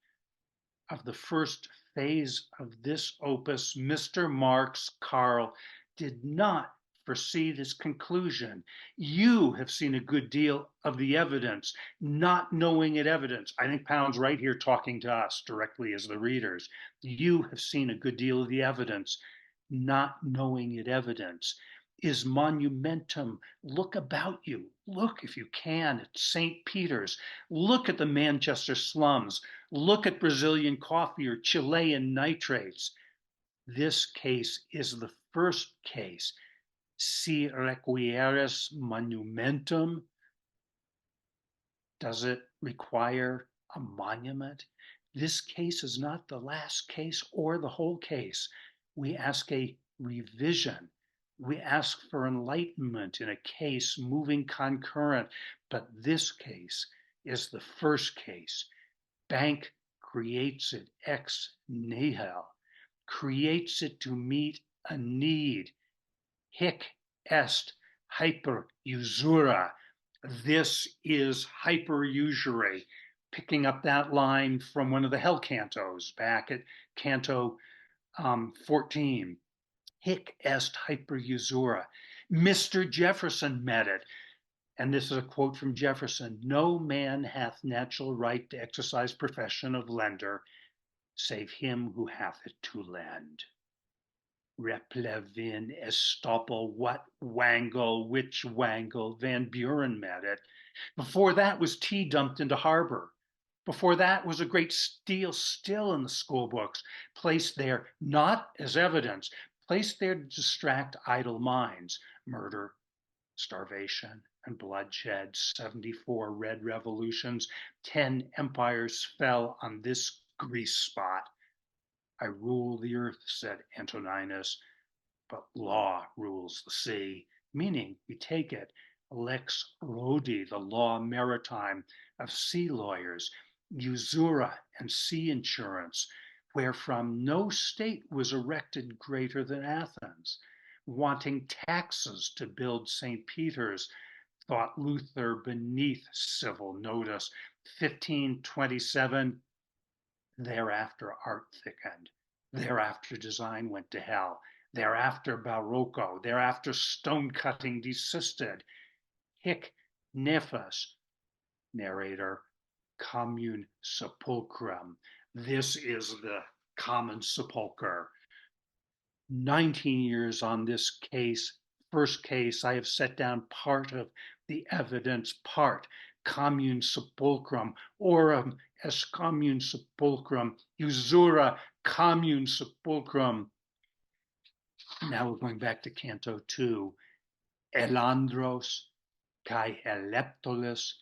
Of the first phase of this opus, Mr. Marx Karl did not foresee this conclusion. You have seen a good deal of the evidence, not knowing it evidence. I think Pound's right here talking to us directly as the readers. You have seen a good deal of the evidence, not knowing it evidence. Is monumentum. Look about you. Look, if you can, at St. Peter's. Look at the Manchester slums. Look at Brazilian coffee or Chilean nitrates. This case is the first case. Si requieres monumentum. Does it require a monument? This case is not the last case or the whole case. We ask a revision. We ask for enlightenment in a case moving concurrent, but this case is the first case. Bank creates it ex nihil, creates it to meet a need. Hic est hyper usura. This is hyper usury. Picking up that line from one of the hell cantos back at Canto 14. Hic est hyper usura. Mr. Jefferson met it. And this is a quote from Jefferson. No man hath natural right to exercise profession of lender, save him who hath it to lend. Replevin, Estoppel, what wangle, which wangle, Van Buren met it. Before that was tea dumped into harbor. Before that was a great steel still in the school books, placed there not as evidence, placed there to distract idle minds. Murder, starvation, and bloodshed, 74 red revolutions, 10 empires fell on this grease spot. I rule the earth, said Antoninus, but law rules the sea, meaning we take it, lex rodi, the law maritime of sea lawyers, usura and sea insurance, wherefrom no state was erected greater than Athens, wanting taxes to build St. Peter's, thought Luther beneath civil notice. 1527, thereafter art thickened. Thereafter design went to hell. Thereafter Barocco. Thereafter stone cutting desisted. Hic nefas, narrator, commune sepulchrum. This is the common sepulchre. 19 years on this case. First case, I have set down part of the evidence, part, commune sepulchrum, orum est commune sepulchrum, usura commune sepulchrum. Now we're going back to Canto 2. Elandros, kai Heleptolis,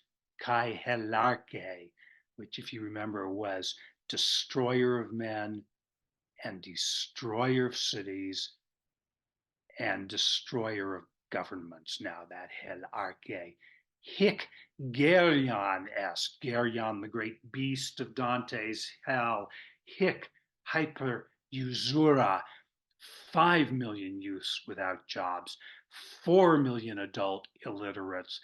kai Helarche, which, if you remember, was destroyer of men and destroyer of cities and destroyer of governments. Now that Helarche. Hic Geryon est, Geryon, the great beast of Dante's hell. Hic hyper usura, 5 million youths without jobs, 4 million adult illiterates,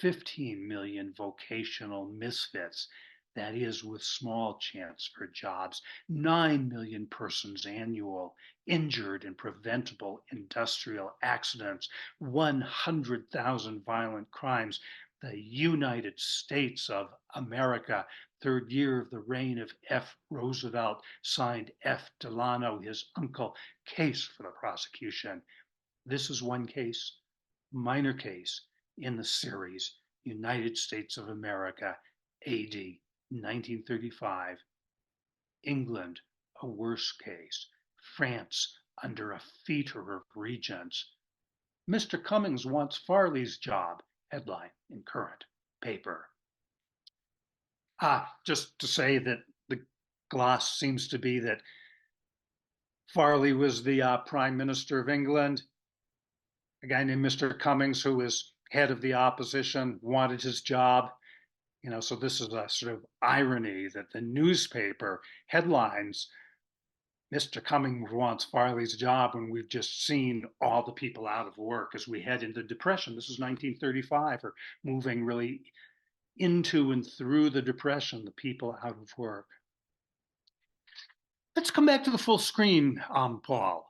15 million vocational misfits, that is, with small chance for jobs, 9 million persons annual, injured in preventable industrial accidents, 100,000 violent crimes. The United States of America, third year of the reign of F. Roosevelt, signed F. Delano, his uncle, case for the prosecution. This is one case, minor case, in the series United States of America, AD 1935. England, a worse case. France, under a fetor of regents. Mr. Cummings wants Farley's job, headline in current paper. Just to say that the gloss seems to be that Farley was the Prime Minister of England. A guy named Mr. Cummings, who was head of the opposition, wanted his job. So this is a sort of irony that the newspaper headlines, Mr. Cummings wants Farley's job, when we've just seen all the people out of work as we head into depression. This is 1935, or moving really into and through the depression, the people out of work. Let's come back to the full screen, Paul.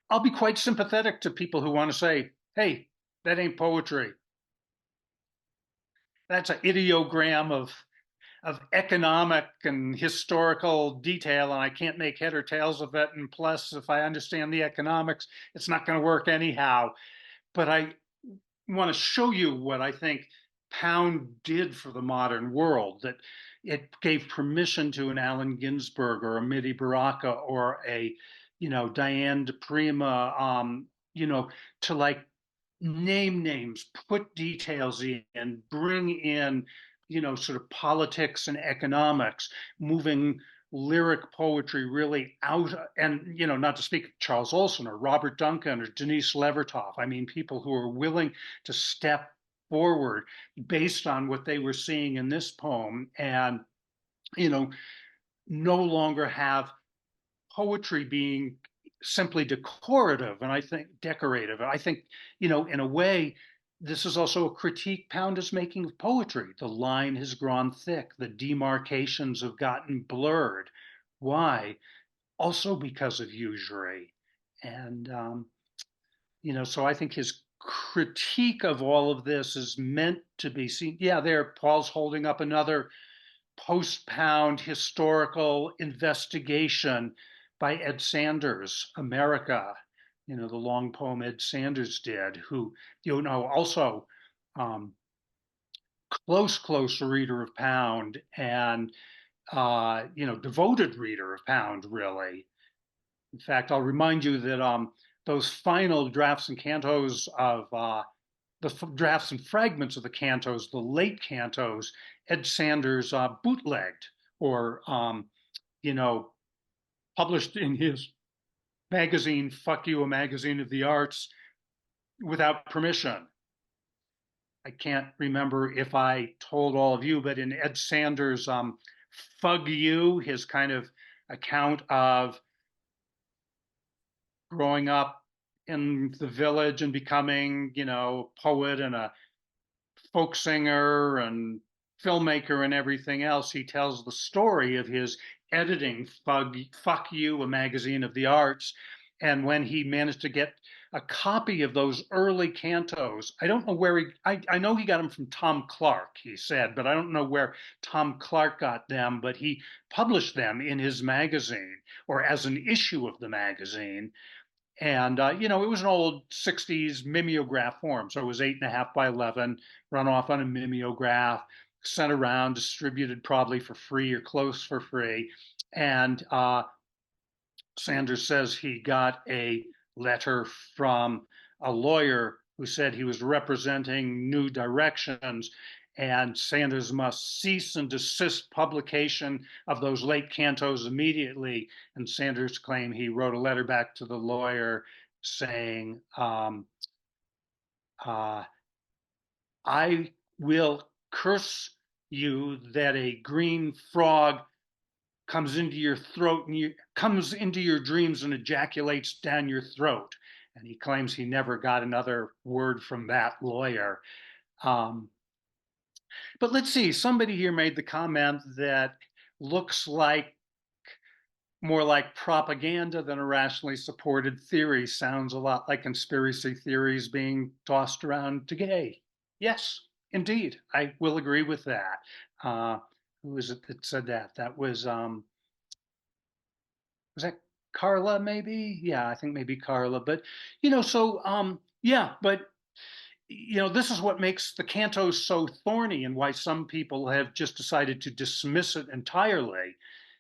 I'll be quite sympathetic to people who want to say, hey, that ain't poetry. That's an ideogram of economic and historical detail, and I can't make head or tails of it. And plus, if I understand the economics, it's not going to work anyhow. But I want to show you what I think Pound did for the modern world, that it gave permission to an Allen Ginsberg or a Midi Baraka or a, Diane de Prima, to like name names, put details in, bring in, sort of politics and economics, moving lyric poetry really out, and not to speak of Charles Olson or Robert Duncan or Denise Levertov. I mean, people who are willing to step forward based on what they were seeing in this poem, and no longer have poetry being simply decorative, and I think decorative. I think, in a way, this is also a critique Pound is making of poetry. The line has grown thick, the demarcations have gotten blurred. Why? Also because of usury. And, so I think his critique of all of this is meant to be seen. Yeah, there, Paul's holding up another post-Pound historical investigation by Ed Sanders, America. The long poem Ed Sanders did, who, also um, close reader of Pound and, devoted reader of Pound, really. In fact, I'll remind you that those final drafts and cantos of drafts and fragments of the cantos, the late cantos, Ed Sanders bootlegged or, you know, published in his magazine, Fuck You, a Magazine of the Arts, without permission. I can't remember if I told all of you, but in Ed Sanders' Fug You, his kind of account of growing up in the village and becoming, a poet and a folk singer and filmmaker and everything else, he tells the story of his editing Fuck You, a Magazine of the Arts. And when he managed to get a copy of those early cantos, I don't know where I know he got them from Tom Clark, he said, but I don't know where Tom Clark got them, but he published them in his magazine or as an issue of the magazine. And, it was an old 60s mimeograph form. So it was 8.5 by 11, run off on a mimeograph, sent around, distributed probably for free or close for free. And Sanders says he got a letter from a lawyer who said he was representing New Directions and Sanders must cease and desist publication of those late cantos immediately. And Sanders claimed he wrote a letter back to the lawyer saying, I will curse you that a green frog comes into your throat and comes into your dreams and ejaculates down your throat. And he claims he never got another word from that lawyer. But let's see, somebody here made the comment that looks like more like propaganda than a rationally supported theory. Sounds a lot like conspiracy theories being tossed around today. Yes, indeed, I will agree with that. Who was it that said that? That was that Carla, maybe? Yeah, I think maybe Carla. But yeah, but this is what makes the cantos so thorny and why some people have just decided to dismiss it entirely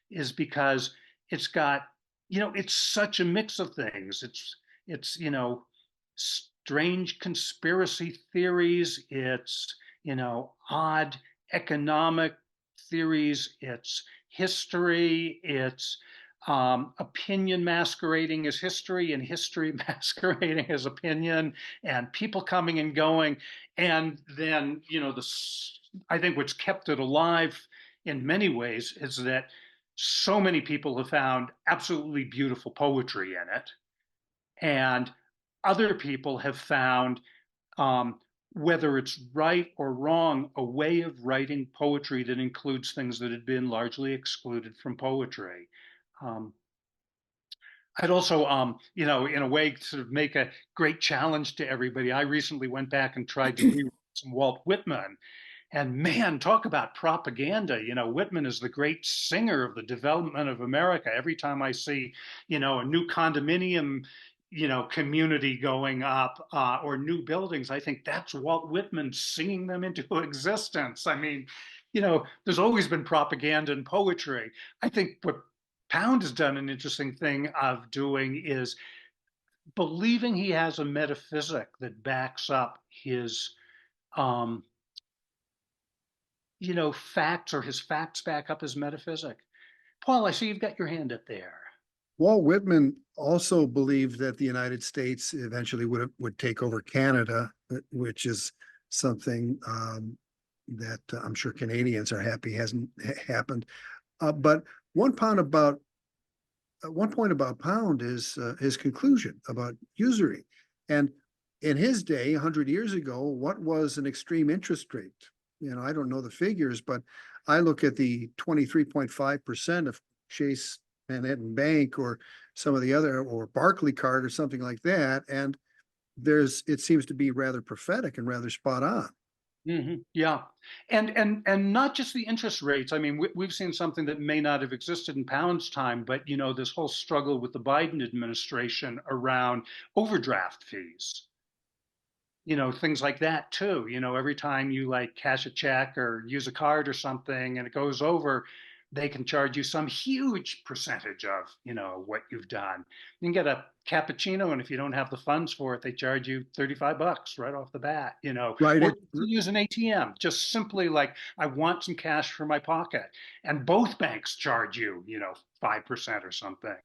is because it's got, it's such a mix of things. It's strange conspiracy theories. It's, odd economic theories. It's history. It's opinion masquerading as history and history masquerading as opinion and people coming and going. And then, I think what's kept it alive in many ways is that so many people have found absolutely beautiful poetry in it. And other people have found, whether it's right or wrong, a way of writing poetry that includes things that had been largely excluded from poetry. Um, I'd also, in a way, sort of make a great challenge to everybody. I recently went back and tried to read some Walt Whitman. And man, talk about propaganda. Whitman is the great singer of the development of America. Every time I see, a new condominium, community going up or new buildings, I think that's Walt Whitman singing them into existence. I mean, there's always been propaganda in poetry. I think what Pound has done an interesting thing of doing is believing he has a metaphysic that backs up his um, facts or his facts back up his metaphysic. Paul, I see you've got your hand up there. Walt Whitman also believed that the United States eventually would take over Canada, which is something that I'm sure Canadians are happy hasn't happened. But one point about Pound is his conclusion about usury. And in his day, 100 years ago, what was an extreme interest rate? I don't know the figures, but I look at the 23.5% of Chase Manhattan Bank or some of the other, or Barclaycard or something like that, and it seems to be rather prophetic and rather spot on. Yeah, and not just the interest rates. I mean, we've seen something that may not have existed in Pound's time, but this whole struggle with the Biden administration around overdraft fees. Things like that too. Every time you like cash a check or use a card or something and it goes over, they can charge you some huge percentage of, what you've done. You can get a cappuccino, and if you don't have the funds for it, they charge you $35 right off the bat, Right. or to use an ATM, just simply like, I want some cash for my pocket. And both banks charge you, 5% or something.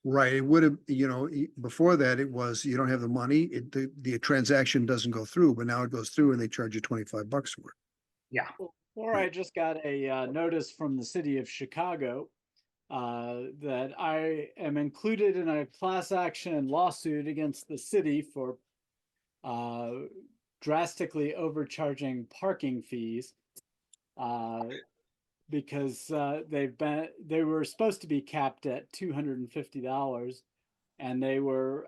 Right. It would have, before that, it was you don't have the money, the transaction doesn't go through, but now it goes through and they charge you $25 for it. Yeah. Or I just got a notice from the city of Chicago that I am included in a class action lawsuit against the city for uh, drastically overcharging parking fees uh, because they were supposed to be capped at $250, and they were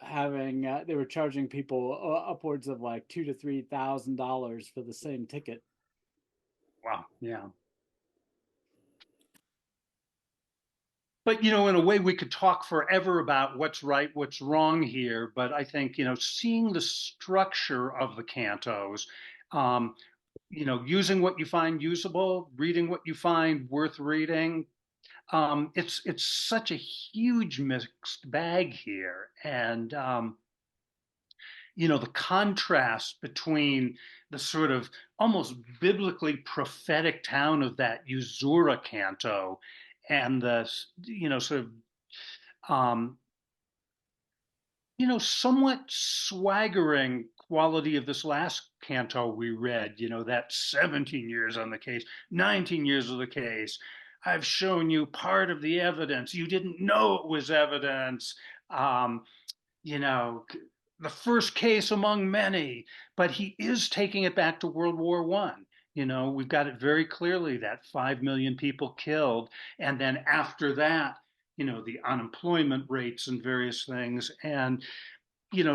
charging people upwards of like $2,000 to $3,000 for the same ticket. Wow. Yeah. But in a way, we could talk forever about what's right, what's wrong here. But I think seeing the structure of the cantos, um, using what you find usable, reading what you find worth reading. It's such a huge mixed bag here, and the contrast between the sort of almost biblically prophetic town of that Usura canto and the sort of um, somewhat swaggering quality of this last canto we read, that 17 years on the case, 19 years of the case. I've shown you part of the evidence. You didn't know it was evidence. Um, you know, the first case among many, but he is taking it back to World War One. We've got it very clearly that 5 million people killed. And then after that, the unemployment rates and various things. And,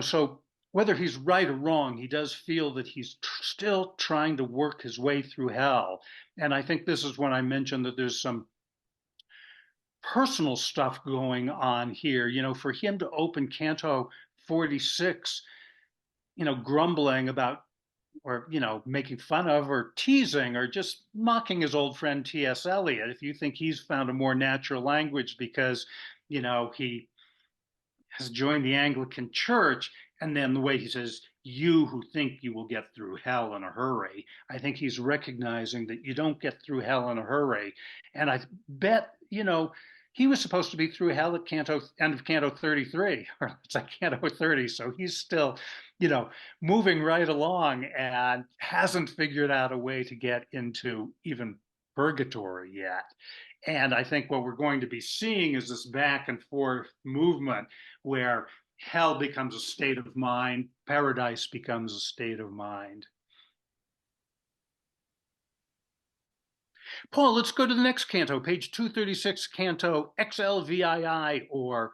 so whether he's right or wrong, he does feel that he's still trying to work his way through hell. And I think this is when I mentioned that there's some personal stuff going on here. For him to open Canto 46, grumbling about or making fun of or teasing or just mocking his old friend T.S. Eliot. If you think he's found a more natural language because he has joined the Anglican Church, and then the way he says, you who think you will get through hell in a hurry, I think he's recognizing that you don't get through hell in a hurry. And I bet, he was supposed to be through hell at end of Canto 33, or it's like Canto 30. So he's still, moving right along and hasn't figured out a way to get into even purgatory yet. And I think what we're going to be seeing is this back and forth movement where hell becomes a state of mind, paradise becomes a state of mind. Paul, let's go to the next canto, page 236, canto XLVII, or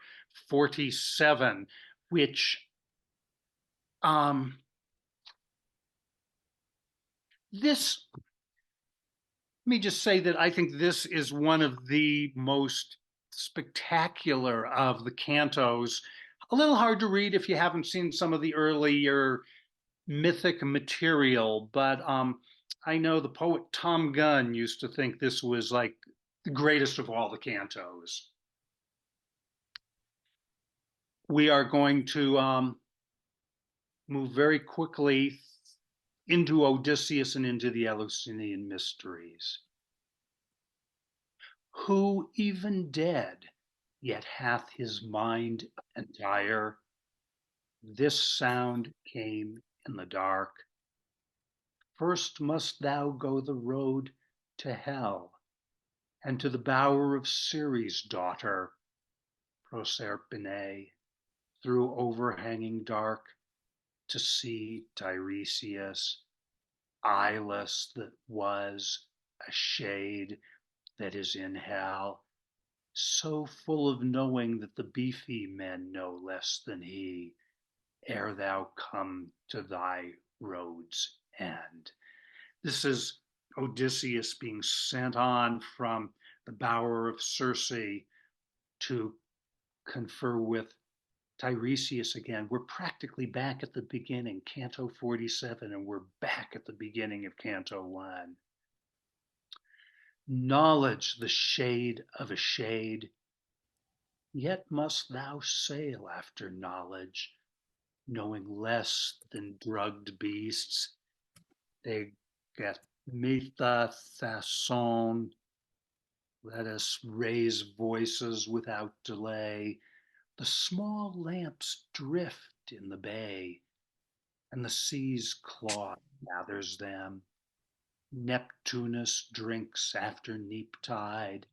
47, which this, let me just say that I think this is one of the most spectacular of the cantos. A little hard to read if you haven't seen some of the earlier mythic material, but I know the poet Tom Gunn used to think this was like the greatest of all the cantos. We are going to move very quickly into Odysseus and into the Eleusinian mysteries. Who even dead, yet hath his mind entire? This sound came in the dark. First must thou go the road to hell, and to the bower of Ceres' daughter, Proserpine, through overhanging dark, to see Tiresias, eyeless that was, a shade that is in hell, so full of knowing that the beefy men know less than he, ere thou come to thy road's end. This is Odysseus being sent on from the bower of Circe to confer with Tiresias again. We're practically back at the beginning, Canto 47, and we're back at the beginning of Canto 1. Knowledge the shade of a shade, yet must thou sail after knowledge, knowing less than drugged beasts. They get metha thason. Let us raise voices without delay. The small lamps drift in the bay, and the sea's claw gathers them. Neptunus drinks after neap tide.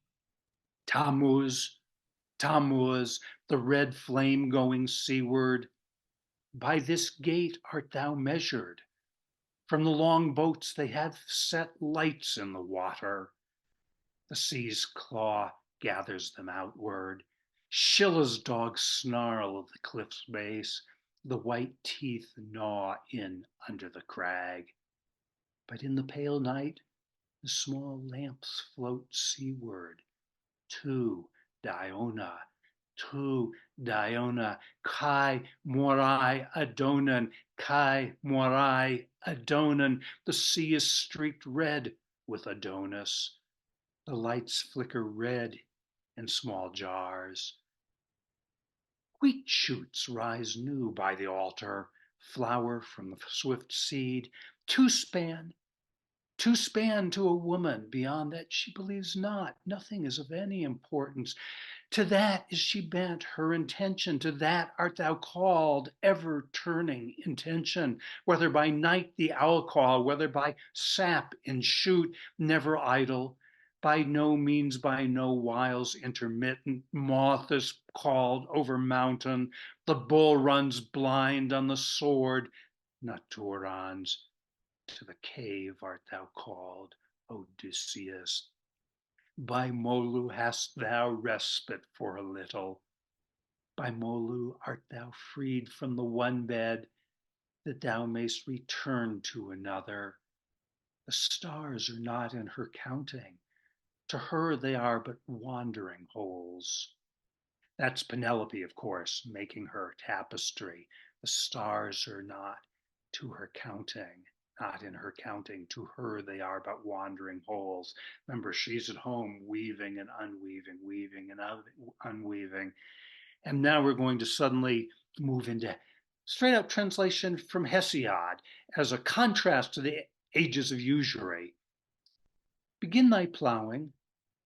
Tammuz, Tammuz, the red flame going seaward. By this gate art thou measured. From the long boats they have set lights in the water. The sea's claw gathers them outward. Scylla's dogs snarl at the cliff's base. The white teeth gnaw in under the crag. But in the pale night, the small lamps float seaward. To Diona, to Diona, Kai Morai Adonan, Kai Morai Adonan. The sea is streaked red with Adonis. The lights flicker red in small jars. Wheat shoots rise new by the altar, flower from the swift seed. Two span to a woman. Beyond that she believes not. Nothing is of any importance. To that is she bent, her intention. To that art thou called, ever turning intention. Whether by night the owl call, whether by sap in shoot, never idle. By no means, by no wiles intermittent. Moth is called over mountain. The bull runs blind on the sword, not to Oran's. To the cave art thou called, Odysseus. By Molu hast thou respite for a little. By Molu art thou freed from the one bed, that thou mayst return to another. The stars are not in her counting. To her they are but wandering holes. That's Penelope, of course, making her tapestry. The stars are not to her counting, not in her counting. To her they are but wandering holes. Remember, she's at home weaving and unweaving, weaving and unweaving. And now we're going to suddenly move into straight up translation from Hesiod as a contrast to the ages of usury. Begin thy ploughing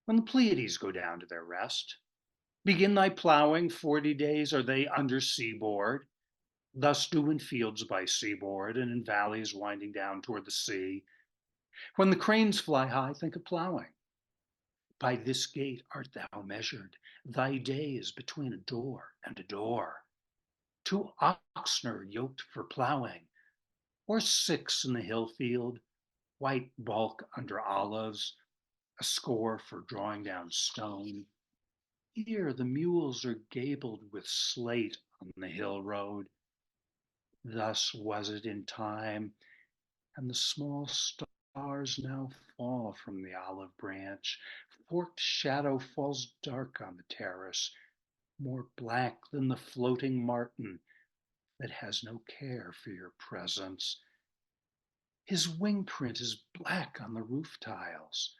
when the Pleiades go down to their rest. Begin thy ploughing, 40 days are they under seaboard. Thus do in fields by seaboard and in valleys winding down toward the sea. When the cranes fly high, think of ploughing. By this gate art thou measured. Thy day is between a door and a door. 2 oxen yoked for ploughing, or 6 in the hill field, white bulk under olives, a score for drawing down stone. Here the mules are gabled with slate on the hill road. Thus was it in time, and the small stars now fall from the olive branch. Forked shadow falls dark on the terrace, more black than the floating martin that has no care for your presence. His wing print is black on the roof tiles,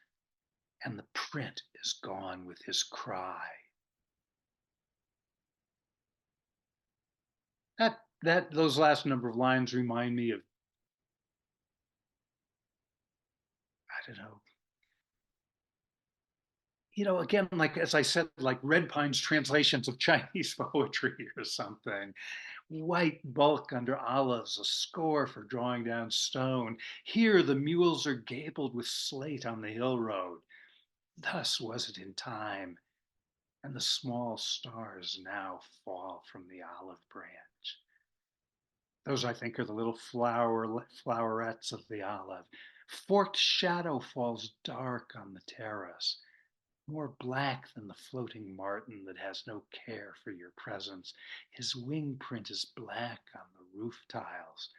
and the print is gone with his cry. Those last number of lines remind me of, I don't know, again, like as I said, like Red Pine's translations of Chinese poetry or something. White bulk under olives, a score for drawing down stone. Here the mules are gabled with slate on the hill road. Thus was it in time, and the small stars now fall from the olive branch. Those, I think, are the little flowerets of the olive. Forked shadow falls dark on the terrace, more black than the floating martin that has no care for your presence. His wing print is black on the roof tiles,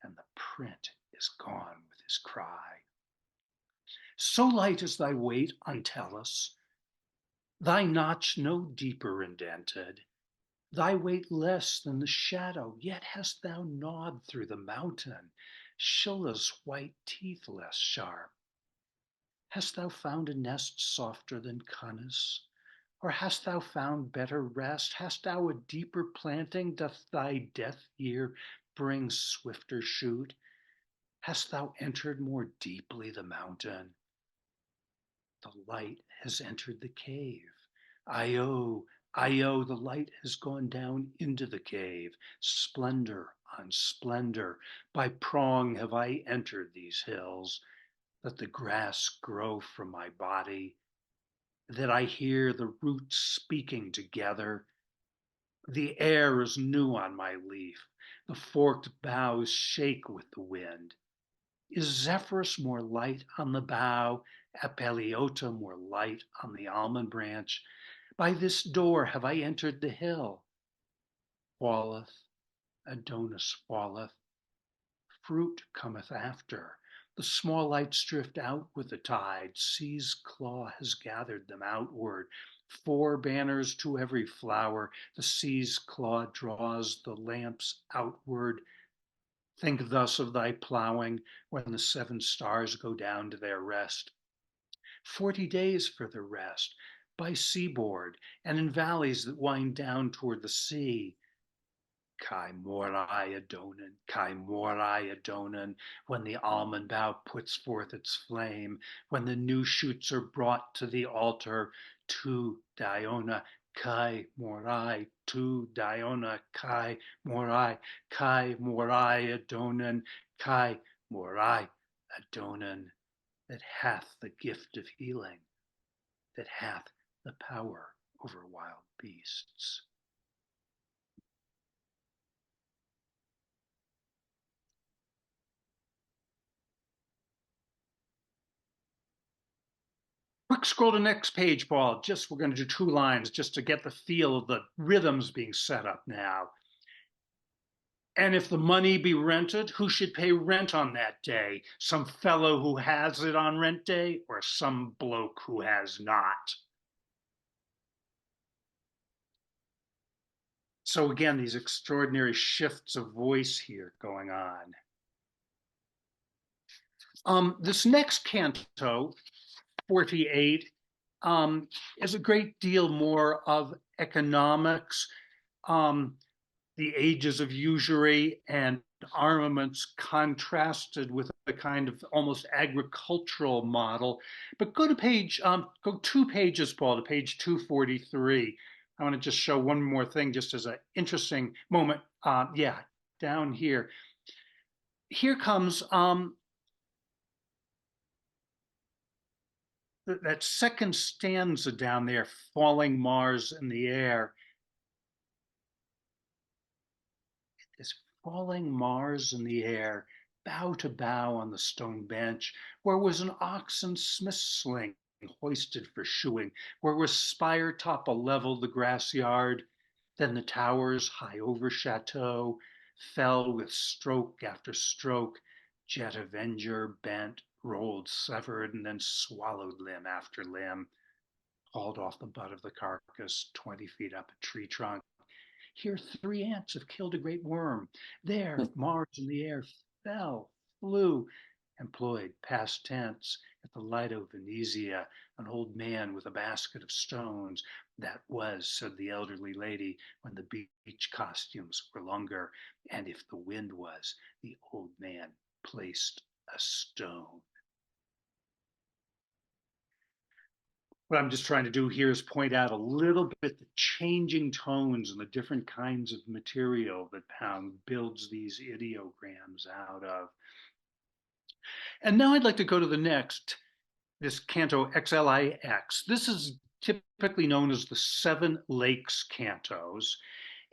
and the print is gone with his cry. So light is thy weight on Tellus, thy notch no deeper indented, thy weight less than the shadow, yet hast thou gnawed through the mountain, Scylla's white teeth less sharp. Hast thou found a nest softer than Cunus? Or hast thou found better rest? Hast thou a deeper planting? Doth thy death year bring swifter shoot? Hast thou entered more deeply the mountain? The light has entered the cave. Io, Io, the light has gone down into the cave. Splendor on splendor, by prong have I entered these hills. Let the grass grow from my body, that I hear the roots speaking together. The air is new on my leaf, the forked boughs shake with the wind. Is Zephyrus more light on the bough, Apelliota more light on the almond branch? By this door have I entered the hill. Falleth, Adonis falleth, fruit cometh after. The small lights drift out with the tide. Sea's claw has gathered them outward. 4 banners to every flower. The sea's claw draws the lamps outward. Think thus of thy plowing when the 7 stars go down to their rest. 40 days for the rest, by seaboard and in valleys that wind down toward the sea. Kai morai Adonan, Kai morai Adonan, when the almond bough puts forth its flame, when the new shoots are brought to the altar, to Diona, Kai morai, to Diona, Kai morai, Kai morai Adonan, Kai morai Adonan, that hath the gift of healing, that hath the power over wild beasts. Quick scroll to next page, Paul. Just we're going to do 2 lines just to get the feel of the rhythms being set up now. And if the money be rented, who should pay rent on that day? Some fellow who has it on rent day, or some bloke who has not? So again, these extraordinary shifts of voice here going on. This next canto, 48, is a great deal more of economics, the ages of usury and armaments contrasted with a kind of almost agricultural model. But go to go 2 pages, Paul, to page 243. I want to just show one more thing just as an interesting moment. Yeah, down here. Here comes that second stanza down there, falling Mars in the air. This falling Mars in the air, bough to bough on the stone bench, where was an oxen smith's sling hoisted for shoeing, where was spire top a level the grass yard, then the towers high over chateau fell with stroke after stroke, jet avenger bent, rolled, severed, and then swallowed limb after limb, hauled off the butt of the carcass 20 feet up a tree trunk. Here 3 ants have killed a great worm. There, Mars in the air fell, flew, employed past tense at the Lido Venezia, an old man with a basket of stones. That was, said the elderly lady, when the beach costumes were longer, and if the wind was, the old man placed a stone. What I'm just trying to do here is point out a little bit the changing tones and the different kinds of material that Pound builds these ideograms out of. And now I'd like to go to the next, this canto XLIX. This is typically known as the 7 Lakes cantos.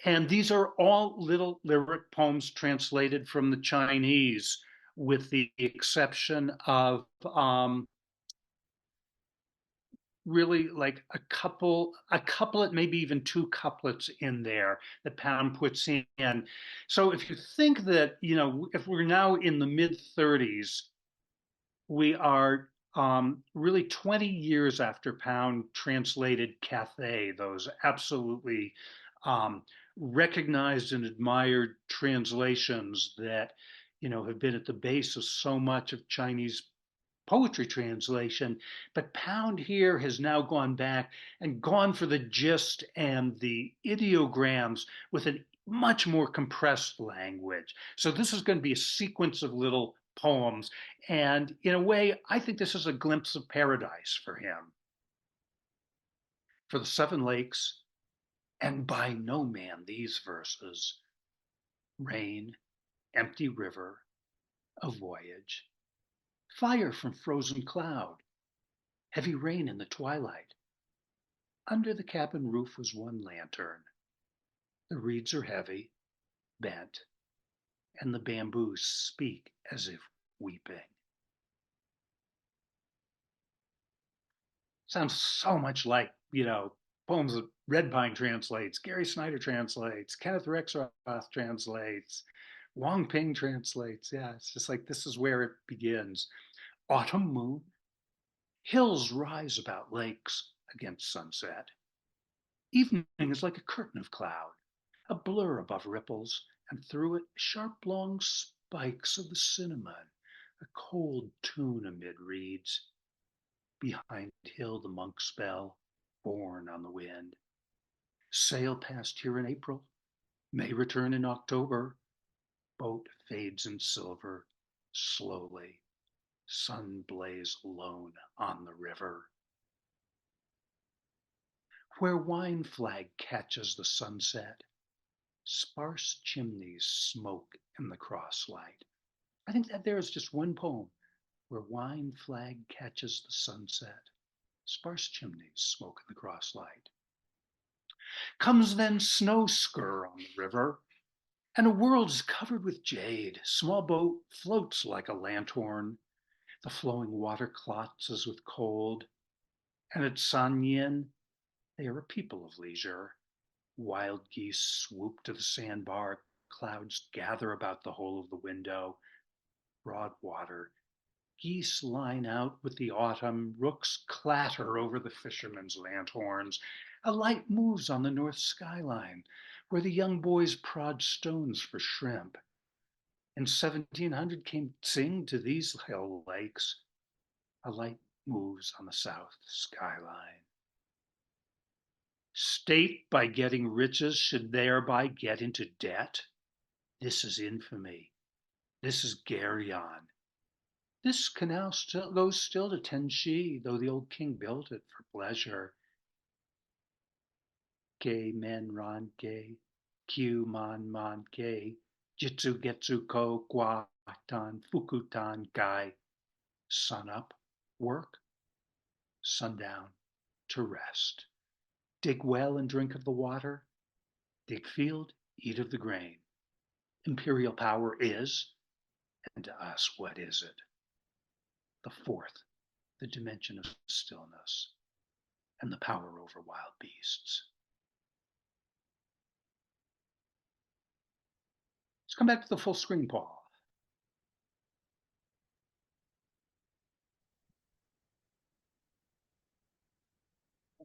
And these are all little lyric poems translated from the Chinese, with the exception of really like a couplet, maybe even two couplets in there that Pound puts in. So if you think that, if we're now in the mid 30s, we are really 20 years after Pound translated Cathay, those absolutely um, recognized and admired translations that, have been at the base of so much of Chinese poetry translation. But Pound here has now gone back and gone for the gist and the ideograms with a much more compressed language. So this is going to be a sequence of little poems. And in a way, I think this is a glimpse of paradise for him. For the seven lakes, and by no man these verses, rain, empty river, a voyage, fire from frozen cloud, heavy rain in the twilight. Under the cabin roof was one lantern. The reeds are heavy, bent, and the bamboos speak as if weeping. Sounds so much like, poems that Red Pine translates, Gary Snyder translates, Kenneth Rexroth translates, Wong Ping translates. Yeah, it's just like this is where it begins. Autumn moon, hills rise about lakes against sunset. Evening is like a curtain of cloud, a blur above ripples, and through it sharp long spikes of the cinnamon, a cold tune amid reeds. Behind hill the monk's bell, borne on the wind. Sail past here in April, may return in October. Boat fades in silver, slowly. Sun blaze lone on the river. Where wine flag catches the sunset, sparse chimneys smoke in the crosslight. I think that there is just one poem where wine flag catches the sunset, sparse chimneys smoke in the crosslight. Comes then snow scurr on the river, and a world is covered with jade. Small boat floats like a lanthorn. The flowing water clots as with cold. And at Sanyin, they are a people of leisure. Wild geese swoop to the sandbar. Clouds gather about the hole of the window. Broad water. Geese line out with the autumn. Rooks clatter over the fishermen's lanthorns. A light moves on the north skyline, where the young boys prod stones for shrimp. In 1700 came Tsing to these hill lakes. A light moves on the south skyline. State by getting riches should thereby get into debt. This is infamy. This is Geryon. This canal goes still to Tenshi, though the old king built it for pleasure. Ge men ran ge, kyu man man ge, jitsu getsu ko gua tan fukutan gai. Sun up, work, sundown, to rest. Dig well and drink of the water. Dig field, eat of the grain. Imperial power is, and to us, what is it? The fourth, the dimension of stillness and the power over wild beasts. Let's come back to the full screen, Paul.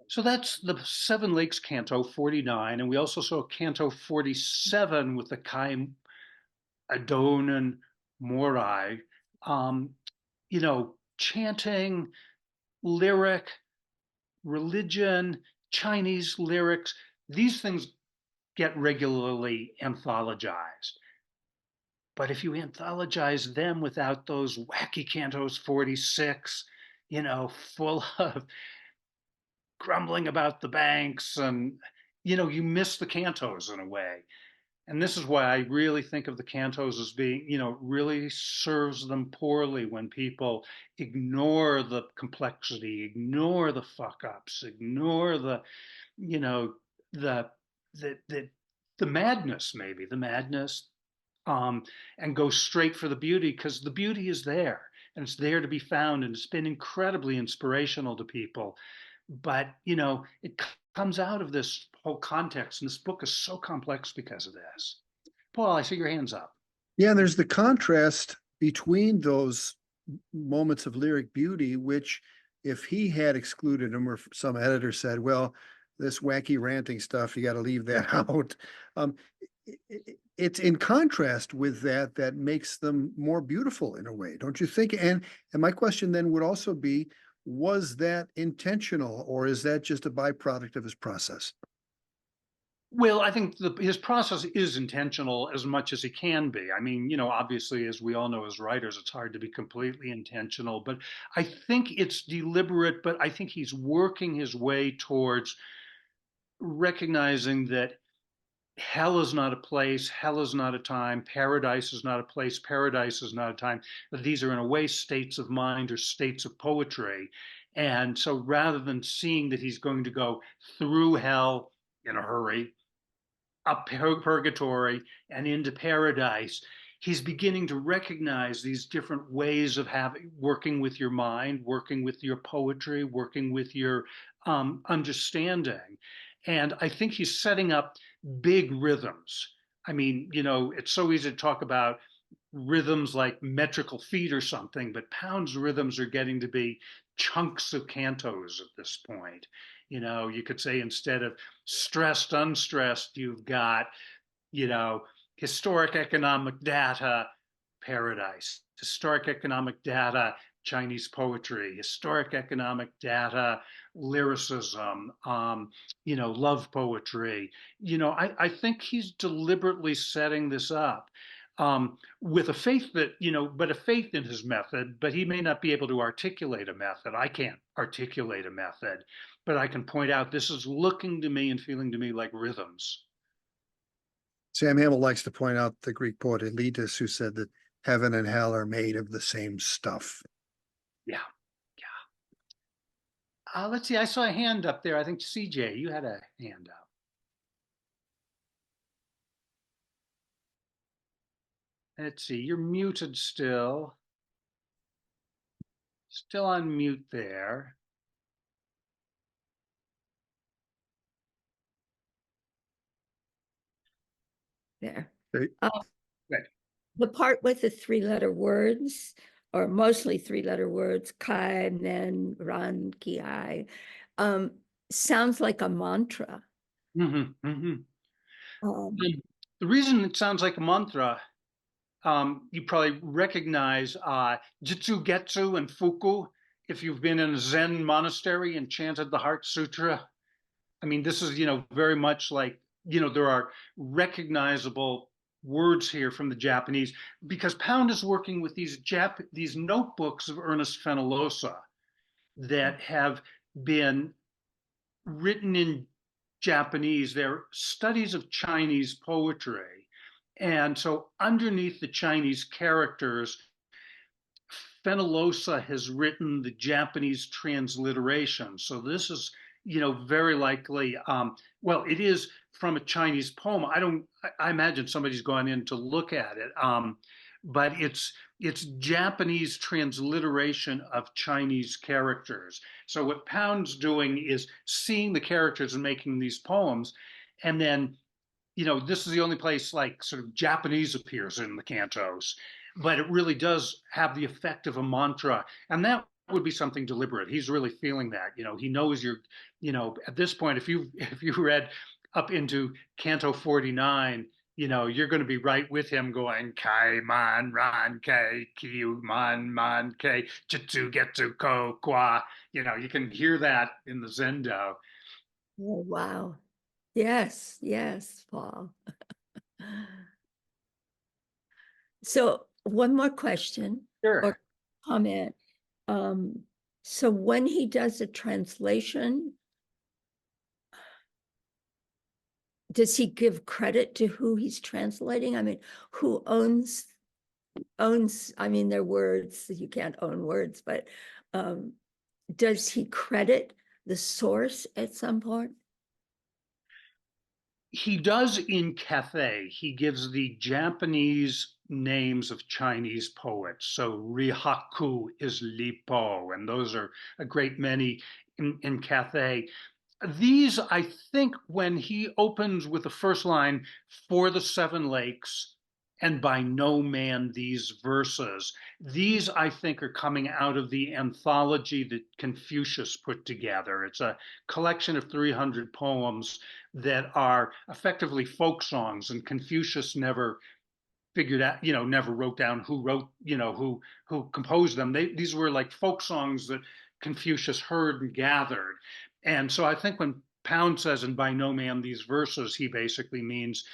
So that's the Seven Lakes Canto 49, and we also saw Canto 47 with the Kai Adonan Morai, chanting, lyric, religion, Chinese lyrics. These things get regularly anthologized. But if you anthologize them without those wacky Cantos 46, full of grumbling about the banks and, you miss the cantos in a way. And this is why I really think of the cantos as being, really serves them poorly when people ignore the complexity, ignore the fuck ups, ignore the, you know, the the the the madness, maybe the madness, and go straight for the beauty because the beauty is there and it's there to be found and it's been incredibly inspirational to people. but it comes out of this whole context, and this book is so complex because of this. Paul, I see your hands up. Yeah, and there's the contrast between those moments of lyric beauty, which if he had excluded them or some editor said, well, this wacky ranting stuff, you got to leave that out. Um, it's in contrast with that makes them more beautiful in a way, don't you think? And my question then would also be, was that intentional or is that just a byproduct of his process? Well, I think his process is intentional as much as he can be. I mean, obviously, as we all know as writers, it's hard to be completely intentional, but I think it's deliberate, but I think he's working his way towards recognizing that hell is not a place, hell is not a time, paradise is not a place, paradise is not a time. That these are, in a way, states of mind or states of poetry. And so rather than seeing that he's going to go through hell in a hurry, up purgatory and into paradise, he's beginning to recognize these different ways of having working with your mind, working with your poetry, working with your understanding. And I think he's setting up big rhythms. I mean, it's so easy to talk about rhythms like metrical feet or something, but Pound's rhythms are getting to be chunks of cantos at this point. You could say instead of stressed, unstressed, you've got, you know, historic economic data, paradise, historic economic data, Chinese poetry, historic economic data, lyricism, love poetry. I think he's deliberately setting this up with a faith that, but a faith in his method, but he may not be able to articulate a method. I can't articulate a method, but I can point out this is looking to me and feeling to me like rhythms. Sam Hamill likes to point out the Greek poet Elitis, who said that heaven and hell are made of the same stuff. Yeah. Let's see. I saw a hand up there. I think CJ, you had a hand up. Let's see. You're muted still. Still on mute there. There. Hey. Good. The part with the three-letter words, or mostly three-letter words, kai, nen, ran, ki, sounds like a mantra. Mm-hmm, mm-hmm. Um, The reason it sounds like a mantra, you probably recognize Jitsu Getsu and Fuku if you've been in a Zen monastery and chanted the Heart Sutra. I mean, this is, very much like, there are recognizable words here from the Japanese because Pound is working with these notebooks of Ernest Fenollosa that have been written in Japanese. They're studies of Chinese poetry. And so underneath the Chinese characters, Fenollosa has written the Japanese transliteration. So this is, very likely, well, it is from a Chinese poem. I imagine somebody's gone in to look at it, but it's Japanese transliteration of Chinese characters. So what Pound's doing is seeing the characters and making these poems, and then this is the only place like sort of Japanese appears in the cantos, but it really does have the effect of a mantra. And that would be something deliberate. He's really feeling that, he knows at this point, if you read up into Canto 49, you're going to be right with him going kai man ran kai kiu man kai jitsu getsu ko kwa. You can hear that in the Zendo. oh, wow. Yes, Paul. So one more question Sure. or comment. So when he does a translation, does he give credit to who he's translating? I mean, who owns, I mean, they're words, you can't own words, but does he credit the source at some point? He does in Cathay. He gives the Japanese names of Chinese poets. So Rihaku is Li Po, and those are a great many in Cathay. These, I think, when he opens with the first line, "For the Seven Lakes, and by no man these verses," these, I think, are coming out of the anthology that Confucius put together. It's a collection of 300 poems that are effectively folk songs, and Confucius never figured out, never wrote down who wrote, who composed them. These were like folk songs that Confucius heard and gathered. And so I think when Pound says, "and by no man these verses," he basically means,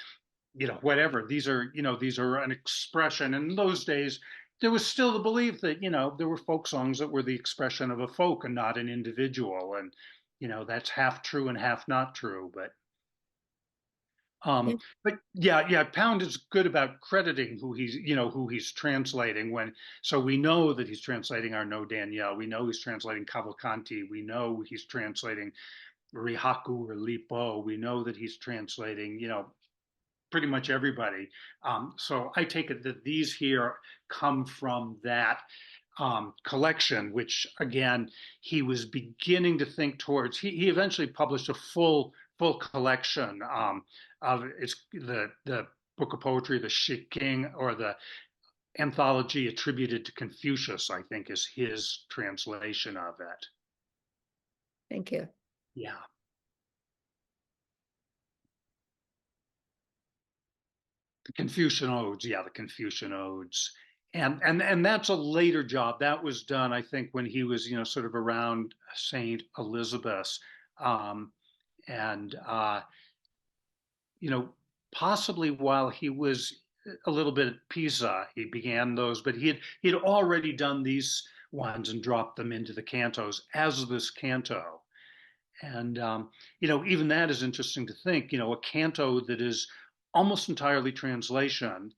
whatever. These are an expression. And in those days, there was still the belief that, there were folk songs that were the expression of a folk and not an individual. And, that's half true and half not true. Yeah. But yeah, Pound is good about crediting who he's translating so we know that he's translating Arnaud Daniel. We know he's translating Cavalcanti. We know he's translating Rihaku or Lipo. We know that he's translating, pretty much everybody. So I take it that these here come from that collection, which again, he was beginning to think towards. He eventually published a full collection of it's the book of poetry, the Shi King, or the anthology attributed to Confucius, I think, is his translation of it. Thank you. Yeah. The Confucian Odes, yeah, the Confucian Odes. And that's a later job. That was done, I think, when he was, sort of around Saint Elizabeth. And possibly while he was a little bit at Pisa, he began those, but he had already done these ones and dropped them into the cantos as this canto. And even that is interesting to think. A canto that is almost entirely translation,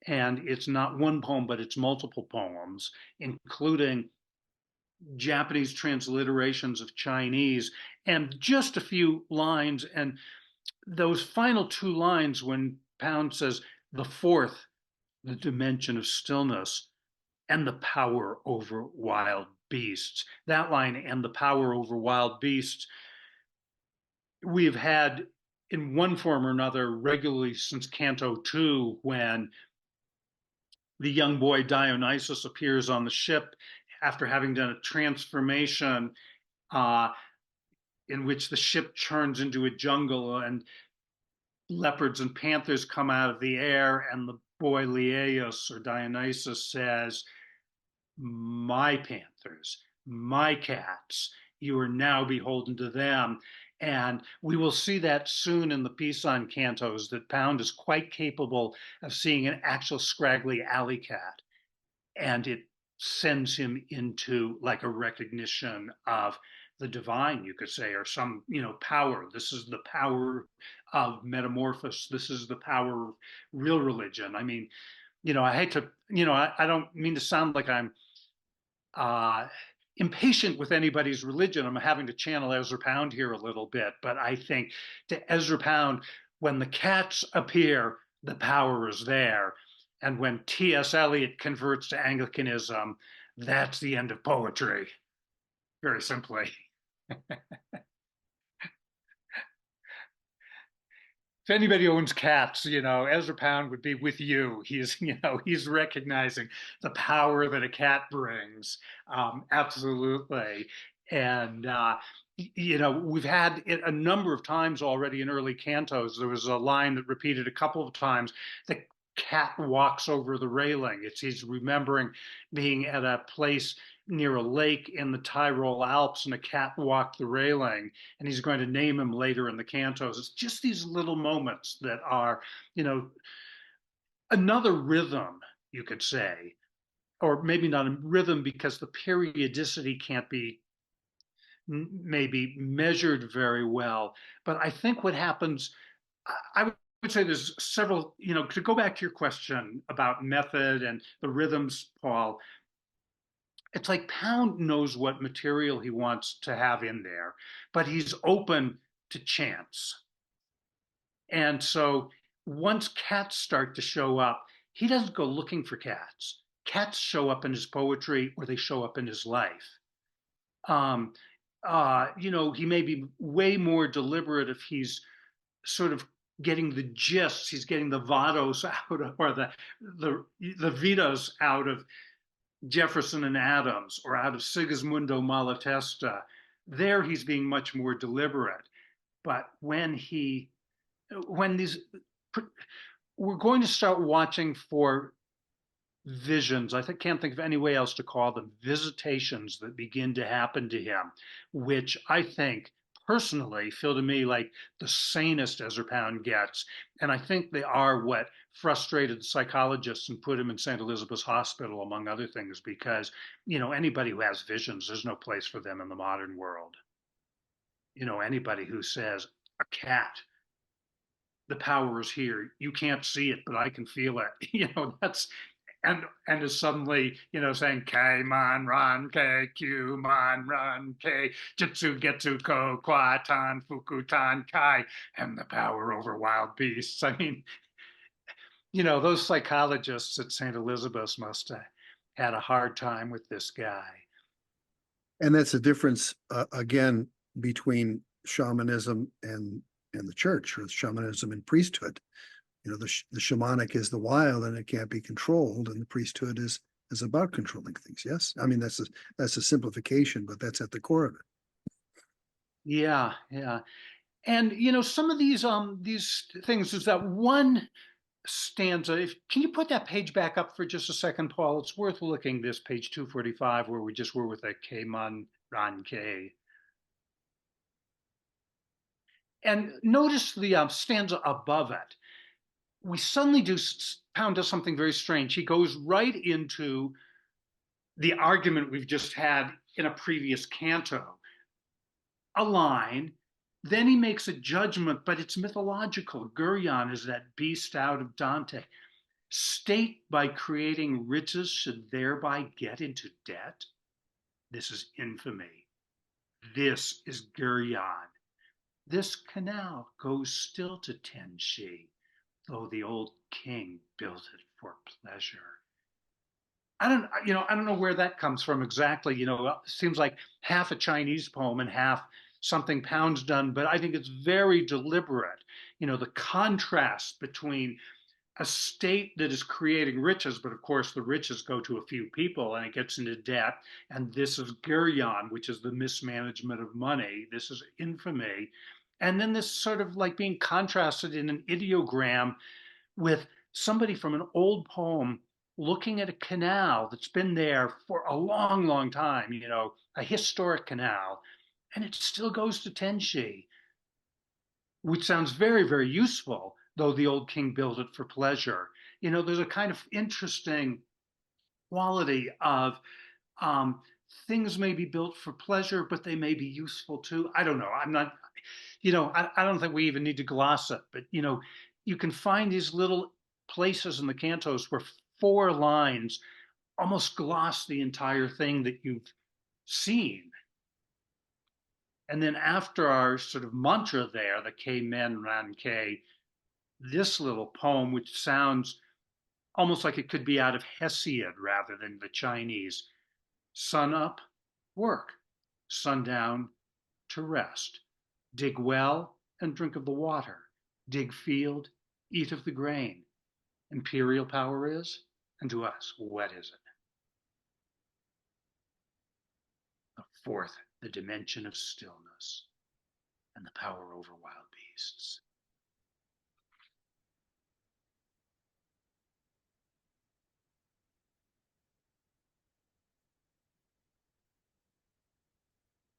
and it's not one poem, but it's multiple poems, including Japanese transliterations of Chinese, and just a few lines. And those final two lines, when Pound says, "The fourth, the dimension of stillness, and the power over wild beasts," that line, "and the power over wild beasts," we've had in one form or another regularly since Canto 2, when the young boy Dionysus appears on the ship after having done a transformation uh, in which the ship turns into a jungle and leopards and panthers come out of the air, and the boy Laius or Dionysus says, "My panthers, my cats, you are now beholden to them." And we will see that soon in the Pisan cantos, that Pound is quite capable of seeing an actual scraggly alley cat, and it sends him into like a recognition of the divine, you could say, or some, power. This is the power of metamorphosis. This is the power of real religion. I mean, I hate to, I don't mean to sound like I'm impatient with anybody's religion. I'm having to channel Ezra Pound here a little bit, but I think to Ezra Pound, when the cats appear, the power is there. And when T.S. Eliot converts to Anglicanism, that's the end of poetry, very simply. If anybody owns cats, Ezra Pound would be with you. He's recognizing the power that a cat brings. Absolutely. And, we've had it a number of times already in early cantos. There was a line that repeated a couple of times: the cat walks over the railing. He's remembering being at a place near a lake in the Tyrol Alps, and a cat walked the railing, and he's going to name him later in the cantos. It's just these little moments that are, another rhythm, you could say, or maybe not a rhythm because the periodicity can't be maybe measured very well. But I think what happens, I would say there's several, to go back to your question about method and the rhythms, Paul, it's like Pound knows what material he wants to have in there, but he's open to chance. And so once cats start to show up, he doesn't go looking for cats. Cats show up in his poetry, or they show up in his life. he may be way more deliberate if he's sort of getting the gists, he's getting the vados out of, or the vitas out of Jefferson and Adams, or out of Sigismundo Malatesta. There he's being much more deliberate. But when these, we're going to start watching for visions. Can't think of any way else to call them, visitations that begin to happen to him, which I think personally feel to me like the sanest Ezra Pound gets. And I think they are what frustrated the psychologists and put him in St. Elizabeth's Hospital, among other things, because, anybody who has visions, there's no place for them in the modern world. Anybody who says, a cat, the power is here. You can't see it, but I can feel it. That's and is suddenly, saying K man ran K Q man run K Jitsu Getsu Ko Kwatan Fukutan Kai, and the power over wild beasts. I mean, those psychologists at St. Elizabeth's must have had a hard time with this guy. And that's the difference, again, between shamanism and the church, or shamanism and priesthood. The shamanic is the wild and it can't be controlled, and the priesthood is about controlling things. Yes, I mean that's a simplification, but that's at the core of it. Yeah, yeah, and some of these things is that one stanza. Can you put that page back up for just a second, Paul? It's worth looking. This page 245, where we just were with that K man ran K. And notice the stanza above it. We suddenly Pound does something very strange. He goes right into the argument we've just had in a previous canto. A line, then he makes a judgment, but it's mythological. Gurion is that beast out of Dante. State by creating riches should thereby get into debt. This is infamy. This is Gurion. This canal goes still to Tenshi, though the old king built it for pleasure. I don't know where that comes from exactly. It seems like half a Chinese poem and half something Pound's done, but I think it's very deliberate. The contrast between a state that is creating riches, but of course the riches go to a few people and it gets into debt. And this is Gurion, which is the mismanagement of money. This is infamy. And then this sort of like being contrasted in an ideogram with somebody from an old poem looking at a canal that's been there for a long, long time, a historic canal, and it still goes to Tenshi, which sounds very, very useful, though the old king built it for pleasure. There's a kind of interesting quality of things may be built for pleasure, but they may be useful too. I don't know. I'm not, I don't think we even need to gloss it, but you can find these little places in the cantos where 4 lines almost gloss the entire thing that you've seen. And then after our sort of mantra there, the K men ran K, this little poem, which sounds almost like it could be out of Hesiod rather than the Chinese. Sun up, work. Sundown, to rest. Dig well and drink of the water. Dig field, eat of the grain. Imperial power is, and to us, what is it? The 4th, the dimension of stillness and the power over wild beasts.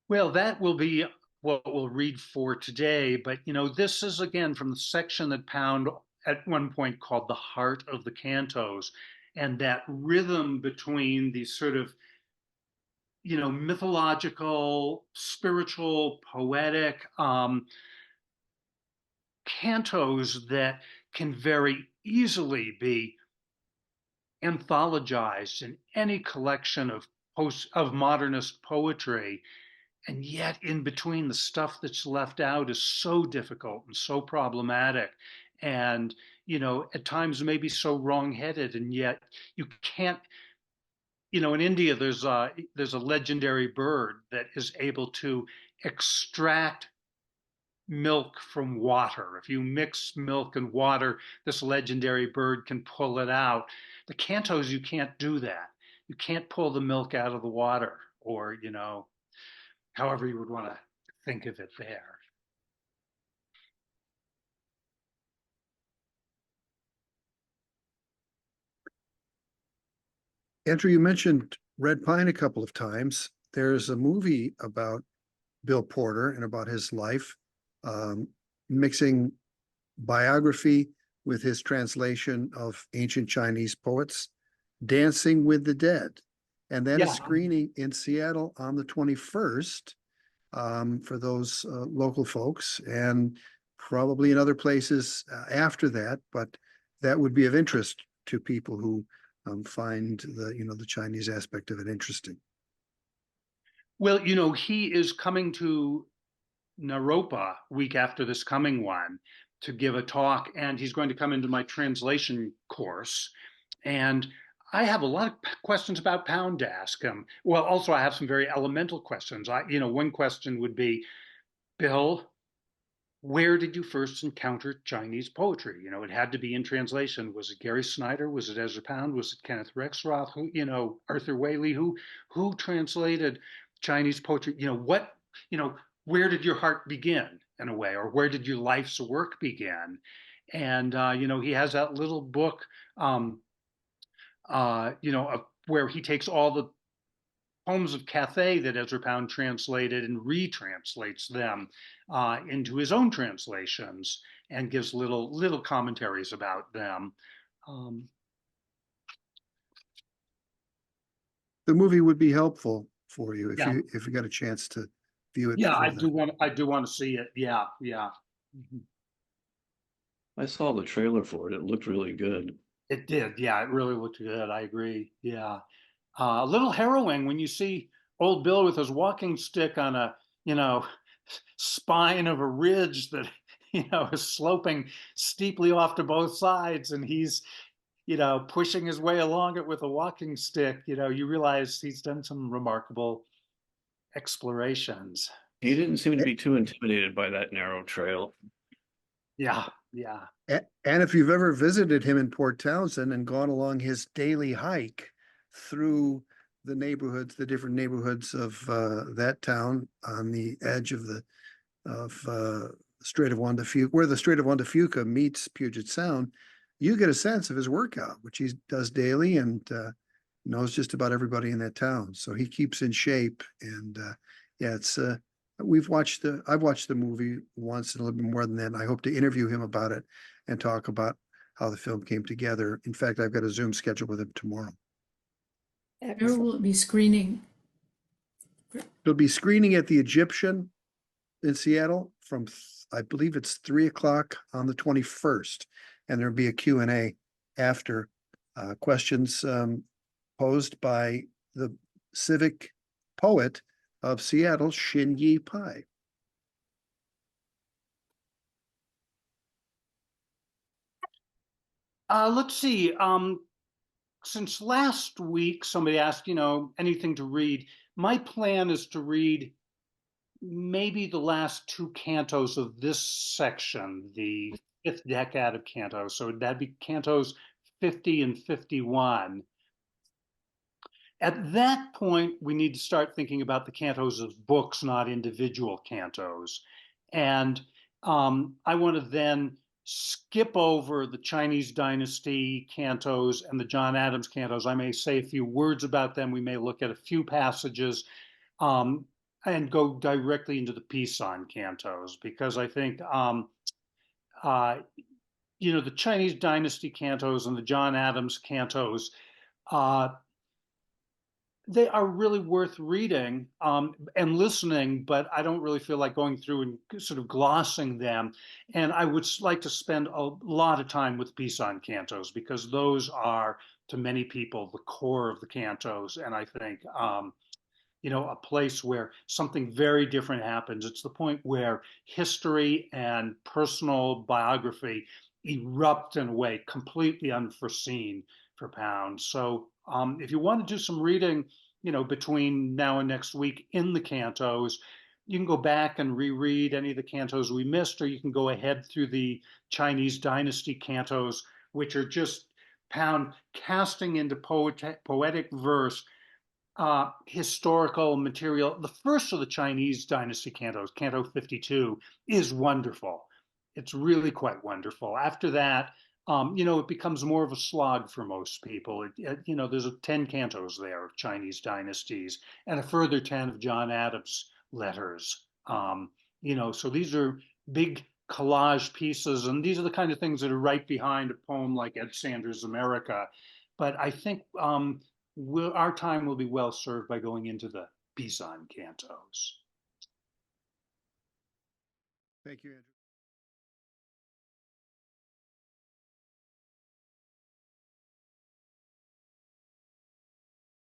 Well, that will be what we'll read for today. But, this is again from the section that Pound at one point called the heart of the cantos, and that rhythm between these sort of, mythological, spiritual, poetic cantos that can very easily be anthologized in any collection of modernist poetry. And yet in between, the stuff that's left out is so difficult and so problematic, and at times maybe so wrongheaded, and yet you can't in India, there's a legendary bird that is able to extract milk from water. If you mix milk and water, this legendary bird can pull it out. The cantos, you can't do that. You can't pull the milk out of the water, or, however you would want to think of it there. Andrew, you mentioned Red Pine a couple of times. There's a movie about Bill Porter and about his life, mixing biography with his translation of ancient Chinese poets, Dancing with the Dead. And that is Yeah. screening in Seattle on the 21st, for those local folks, and probably in other places after that. But that would be of interest to people who find the Chinese aspect of it interesting. Well, he is coming to Naropa week after this coming one to give a talk, and he's going to come into my translation course. And I have a lot of questions about Pound to ask him. Well, also I have some very elemental questions. One question would be, Bill, where did you first encounter Chinese poetry? It had to be in translation. Was it Gary Snyder? Was it Ezra Pound? Was it Kenneth Rexroth? Arthur Whaley? Who translated Chinese poetry? Where did your heart begin, in a way, or where did your life's work begin? And he has that little book, where he takes all the poems of Cathay that Ezra Pound translated and retranslates them into his own translations and gives little commentaries about them. The movie would be helpful for you if Yeah. you got a chance to view it. Yeah, for I the- do want to see it. Yeah, yeah. I saw the trailer for it. It looked really good. It did. Yeah, it really looked good. I agree. Yeah. A little harrowing when you see old Bill with his walking stick on a, spine of a ridge that, is sloping steeply off to both sides, and he's, pushing his way along it with a walking stick. You realize he's done some remarkable explorations. He didn't seem to be too intimidated by that narrow trail. Yeah, yeah. And if you've ever visited him in Port Townsend and gone along his daily hike through the different neighborhoods of that town on the edge of the Strait of Juan de Fuca, where the Strait of Juan de Fuca meets Puget Sound, you get a sense of his workout, which he does daily, and knows just about everybody in that town. So he keeps in shape, and yeah, it's I've watched the movie once and a little bit more than that. And I hope to interview him about it and talk about how the film came together. In fact, I've got a Zoom schedule with him tomorrow. Where will it be screening? It'll be screening at the Egyptian in Seattle from, I believe it's 3 o'clock on the 21st. And there'll be a Q&A after, questions posed by the civic poet of Seattle, Shin Yi Pai. Let's see. Since last week, somebody asked, anything to read. My plan is to read maybe the last two cantos of this section, the fifth decade of cantos. So that'd be cantos 50 and 51. At that point, we need to start thinking about the cantos as books, not individual cantos. And I want to then skip over the Chinese dynasty cantos and the John Adams cantos. I may say a few words about them. We may look at a few passages and go directly into the Pisan cantos, because I think, the Chinese dynasty cantos and the John Adams cantos, they are really worth reading and listening, but I don't really feel like going through and sort of glossing them. And I would like to spend a lot of time with Pisan cantos, because those are, to many people, the core of the cantos. And I think, a place where something very different happens. It's the point where history and personal biography erupt in a way completely unforeseen for Pound. So if you want to do some reading, between now and next week in the cantos, you can go back and reread any of the cantos we missed, or you can go ahead through the Chinese dynasty cantos, which are just Pound casting into poetic verse historical material. The first of the Chinese dynasty cantos, Canto 52, is wonderful. It's really quite wonderful. After that, it becomes more of a slog for most people. There's 10 cantos there of Chinese dynasties and a further 10 of John Adams' letters. So these are big collage pieces, and these are the kind of things that are right behind a poem like Ed Sanders' America. But I think our time will be well served by going into the Pisan cantos. Thank you, Andrew.